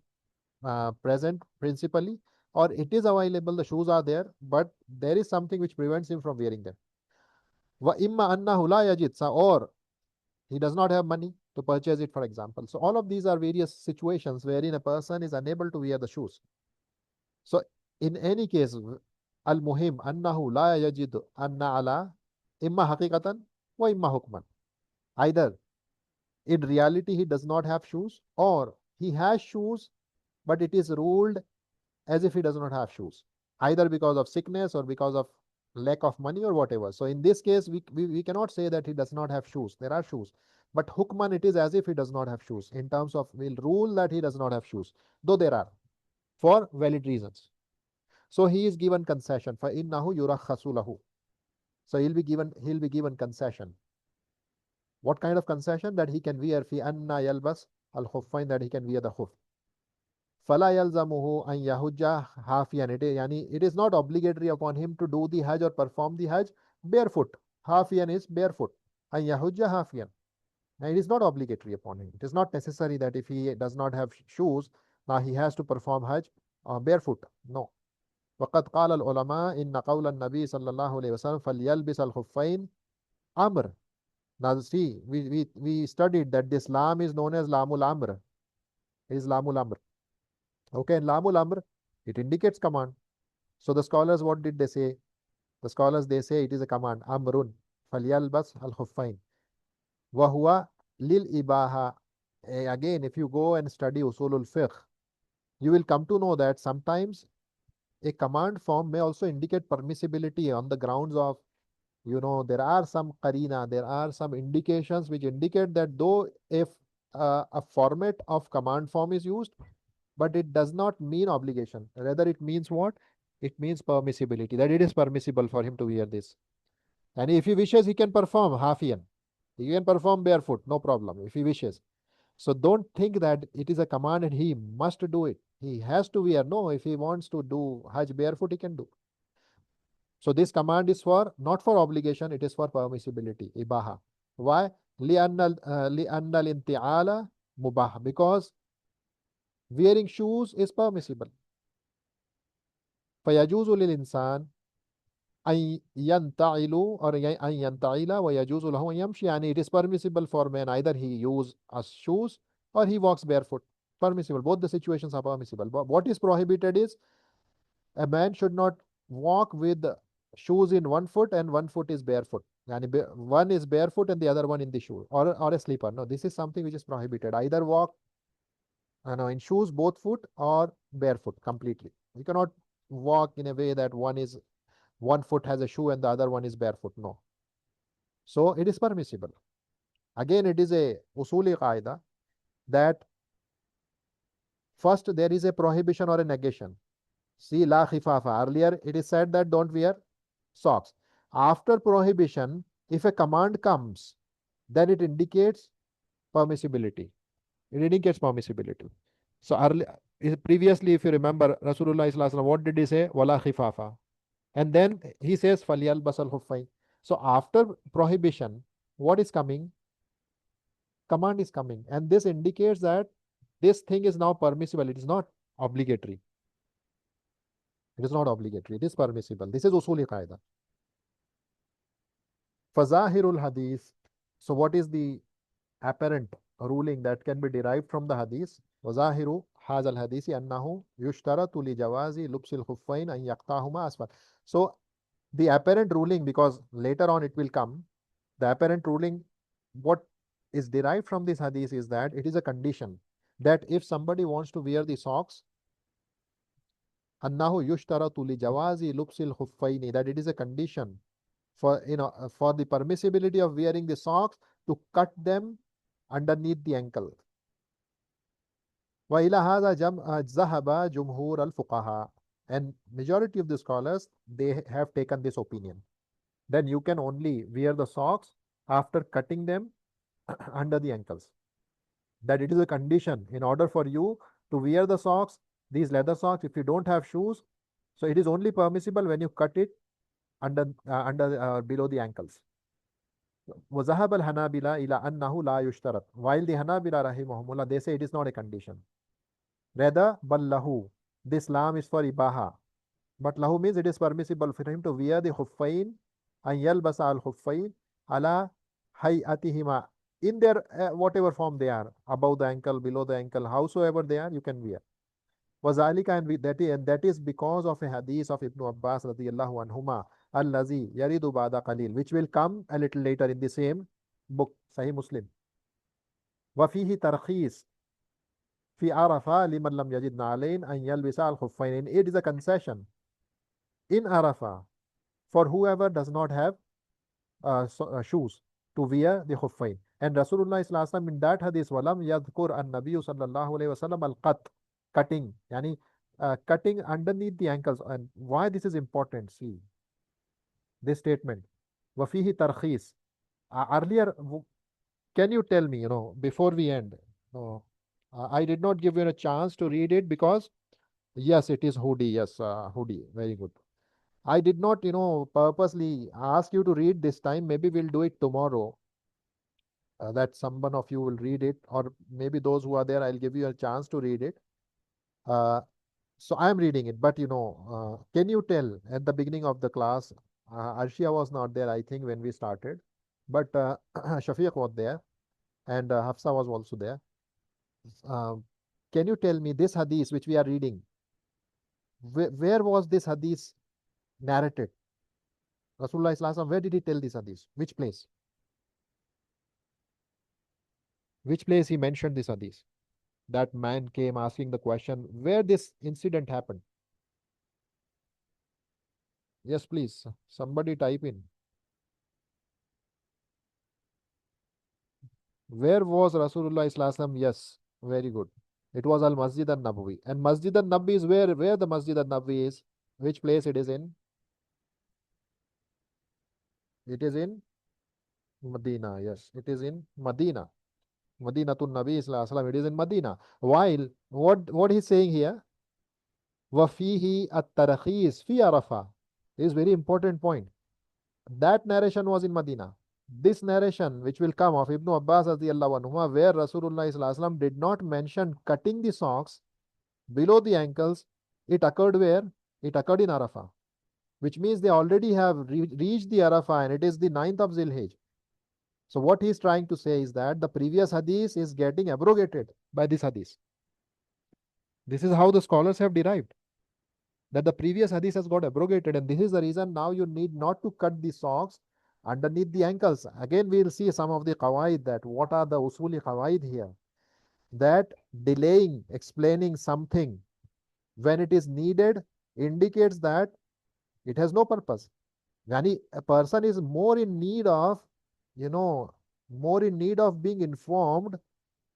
present principally, or it is available, the shoes are there, but there is something which prevents him from wearing them. Wa imma annahu la yajid. Or he does not have money to purchase it, for example. So all of these are various situations wherein a person is unable to wear the shoes. So in any case, المهم أنه لا يجد أن على إما حقيقة وإما حكما. Either in reality he does not have shoes, or he has shoes but it is ruled as if he does not have shoes, either because of sickness or because of lack of money or whatever. So in this case we cannot say that he does not have shoes. There are shoes, but hukman it is as if he does not have shoes. In terms of, we'll rule that he does not have shoes, though there are, for valid reasons. So he is given concession. فَإِنَّهُ يُرَخَّصُ لَهُ. So he'll be given concession. What kind of concession? That he can wear fi anna yalbas al khuffain, that he can wear the khuf. Fala yalzamuhu an yahujja hafiyan. It is not obligatory upon him to do the Hajj or perform the Hajj barefoot. Hafiyan is barefoot. An yahujja hafiyan. Now it is not obligatory upon him. It is not necessary that if he does not have shoes, now he has to perform Hajj barefoot. No. وقد قال العلماء إن قول النبي صلى الله عليه وسلم فليلبس الخفين أمر. Now see, we studied that this lam is known as lamul amr. It is lamul amr. Okay, and lamul amr, it indicates command. So the scholars, what did they say? The scholars, they say it is a command. Amrun falyalbas al khuffain wa huwa lil ibaha. Again, if you go and study usulul fiqh, you will come to know that sometimes a command form may also indicate permissibility on the grounds of, there are some qarina, there are some indications which indicate that though if a format of command form is used, but it does not mean obligation. Rather, it means what? It means permissibility, that it is permissible for him to wear this. And if he wishes, he can perform hafiyan. He can perform barefoot, no problem, if he wishes. So don't think that it is a command and he must do it. He has to wear. No, if he wants to do Hajj barefoot, he can do. So this command is not for obligation, it is for permissibility, ibaha. Why? لِأَنَّ الْإِنْتِعَالَ mubah, because wearing shoes is permissible. فَيَجُوزُ لِلْإِنسَانِ أَنْ يَنْتَعِلُ or أَنْ يَنْتَعِلَ وَيَجُوزُ لَهُ أَنْ يَمْشِي. And it is permissible for man, either he use as shoes or he walks barefoot. Permissible. Both the situations are permissible. But what is prohibited is a man should not walk with shoes in one foot and one foot is barefoot. One is barefoot and the other one in the shoe, or a slipper. No, this is something which is prohibited. Either walk in shoes both foot or barefoot completely. You cannot walk in a way that one foot has a shoe and the other one is barefoot. No. So it is permissible. Again, it is a usuli qaida that first there is a prohibition or a negation. See, la khifafa. Earlier it is said that don't wear socks. After prohibition, if a command comes, then it indicates permissibility. It indicates permissibility. So previously, if you remember, Rasulullah sallallahu alaihi wasallam, what did he say? Wala khifafa. And then he says faliyal basal khuffain. So after prohibition, what is coming? Command is coming. And this indicates that this thing is now permissible. It is not obligatory. It is not obligatory. It is permissible. This is usuli qaida. Fazahirul hadith. So what is the apparent ruling that can be derived from the hadith? Wazahiru hazal hadithi annahu yushtaratu li jawazi lubsil khuffain an yaqtahuma asfal. So the apparent ruling, because later on it will come, the apparent ruling, what is derived from this hadith is that it is a condition that if somebody wants to wear the socks, annahu yushtaratu li jawazi lubsil khuffaini, that it is a condition for the permissibility of wearing the socks to cut them underneath the ankle. وإلى هذا ذهب جمهور الفقهاء, and majority of the scholars, they have taken this opinion. Then you can only wear the socks after cutting them under the ankles. That it is a condition in order for you to wear the socks, these leather socks, if you don't have shoes, so it is only permissible when you cut it under below the ankles. وذهب الحنابلة إلى أنه لا يشترط. While the Hanabila rahimahumullah, they say it is not a condition. Rather, ballahu, this lam is for ibaha. But lahu means it is permissible for him to wear the khuffain and yalbasa al khuffain ala hayatihima, in their whatever form they are, above the ankle, below the ankle, howsoever they are, you can wear. وَذَلِكَ, and that is because of a hadith of Ibn Abbas radiyallahu anhuma, allazi yaridu ba'da qalil, which will come a little later in the same book, Sahih Muslim. وَفِيهِ تَرْخِيص في عرفة لمن لم يجد نعلين أن يلبس الخفين. It is a concession in Arafah for whoever does not have shoes to wear the khuffain. And Rasulullah sallallahu alaihi wasallam in that hadith, walam yadhkur an-nabiy sallallahu alaihi wasallam al-qat, cutting, yani cutting underneath the ankles. And why this is important? See this statement, wafihi tarkhis. Earlier, can you tell me, before we end? No, I did not give you a chance to read it because yes, it is hoodie. Yes, hoodie. Very good. I did not, purposely ask you to read this time. Maybe we'll do it tomorrow. That someone of you will read it, or maybe those who are there, I'll give you a chance to read it. So I'm reading it, but can you tell at the beginning of the class, Arshia was not there, I think, when we started, but Shafiq was there, and Hafsa was also there. Can you tell me this hadith which we are reading? Where was this hadith narrated? Rasulullah sallallahu alaihi wasallam, where did he tell this hadith? Which place? Which place he mentioned this hadith? That man came asking the question, where this incident happened? Yes, please. Somebody type in. Where was Rasulullah sallallahu alaihi wasallam? Yes, very good. It was Al Masjid Al Nabawi. And Masjid Al Nabawi is where the Masjid Al Nabawi is? Which place it is in? It is in Medina. Yes, it is in Medina. Madinatul Nabi sallallahu alaihi wasallam. It is in Medina. While what he's saying here, wafihi at-tarakhis fi Arafah, is very important point. That narration was in Medina. This narration, which will come of Ibn Abbas radiyallahu anhu, where Rasulullah sallallahu alaihi wasallam did not mention cutting the socks below the ankles, it occurred where? It occurred in Arafah, which means they already have reached the Arafah, and it is the 9th of Zilhijjah. So what he's trying to say is that the previous hadith is getting abrogated by this hadith. This is how the scholars have derived, that the previous hadith has got abrogated, and this is the reason now you need not to cut the socks underneath the ankles. Again, we will see some of the qawaid, that what are the usuli qawaid here, that delaying explaining something when it is needed indicates that it has no purpose. Yani a person is more in need of being informed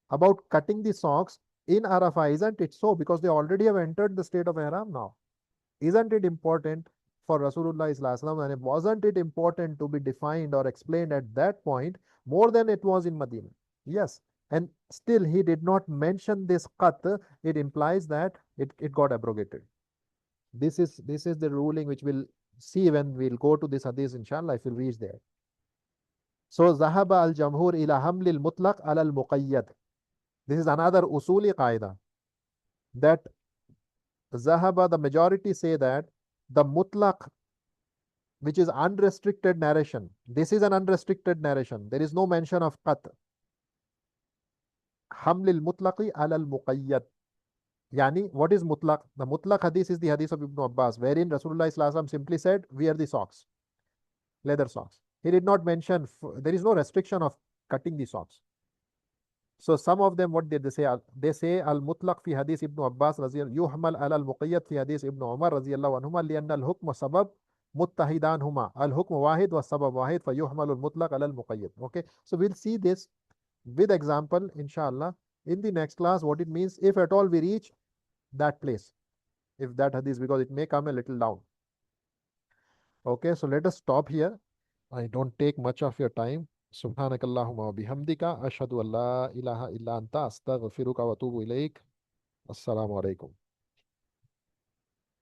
about cutting the socks in Arafah, isn't it so? Because they already have entered the state of Ihram now. Isn't it important for Rasulullah sallallahu alaihi wasallam, and wasn't it important to be defined or explained at that point more than it was in Medina? Yes, and still he did not mention this qat. It implies that it got abrogated. This is the ruling which we'll see when we'll go to this hadith, inshallah, if we'll reach there. So, Zahaba al-Jamhur ila hamlil mutlaq ala al-muqayyad. This is another usuli qaida, that Zahaba, the majority say that the mutlaq, which is unrestricted narration, this is an unrestricted narration. There is no mention of qat. Hamlil mutlaqi ala al-muqayyad. Yani, what is mutlaq? The mutlaq hadith is the hadith of Ibn Abbas, wherein Rasulullah sallallahu alaihi wasallam simply said, wear the socks, leather socks. He did not mention, there is no restriction of cutting the socks. So some of them, what did they say? They say al-mutlaq fi hadith Ibn Abbas raziyallahu yuhmal ala al-muqayyad fi hadith Ibn Umar raziyallahu anhuma lianna al-hukm wa sabab muttahidan huma. Al-hukm wahid wa sabab wahid fa yuhmal al-mutlaq ala al-muqayyad. Okay, so we'll see this with example, inshallah, in the next class, what it means, if at all we reach that place, if that hadith, because it may come a little down. Okay, so let us stop here. I don't take much of your time. Subhanakallahumma wa bihamdika ashhadu an la ilaha illa anta astaghfiruka wa atubu ilaik. Assalamu alaikum.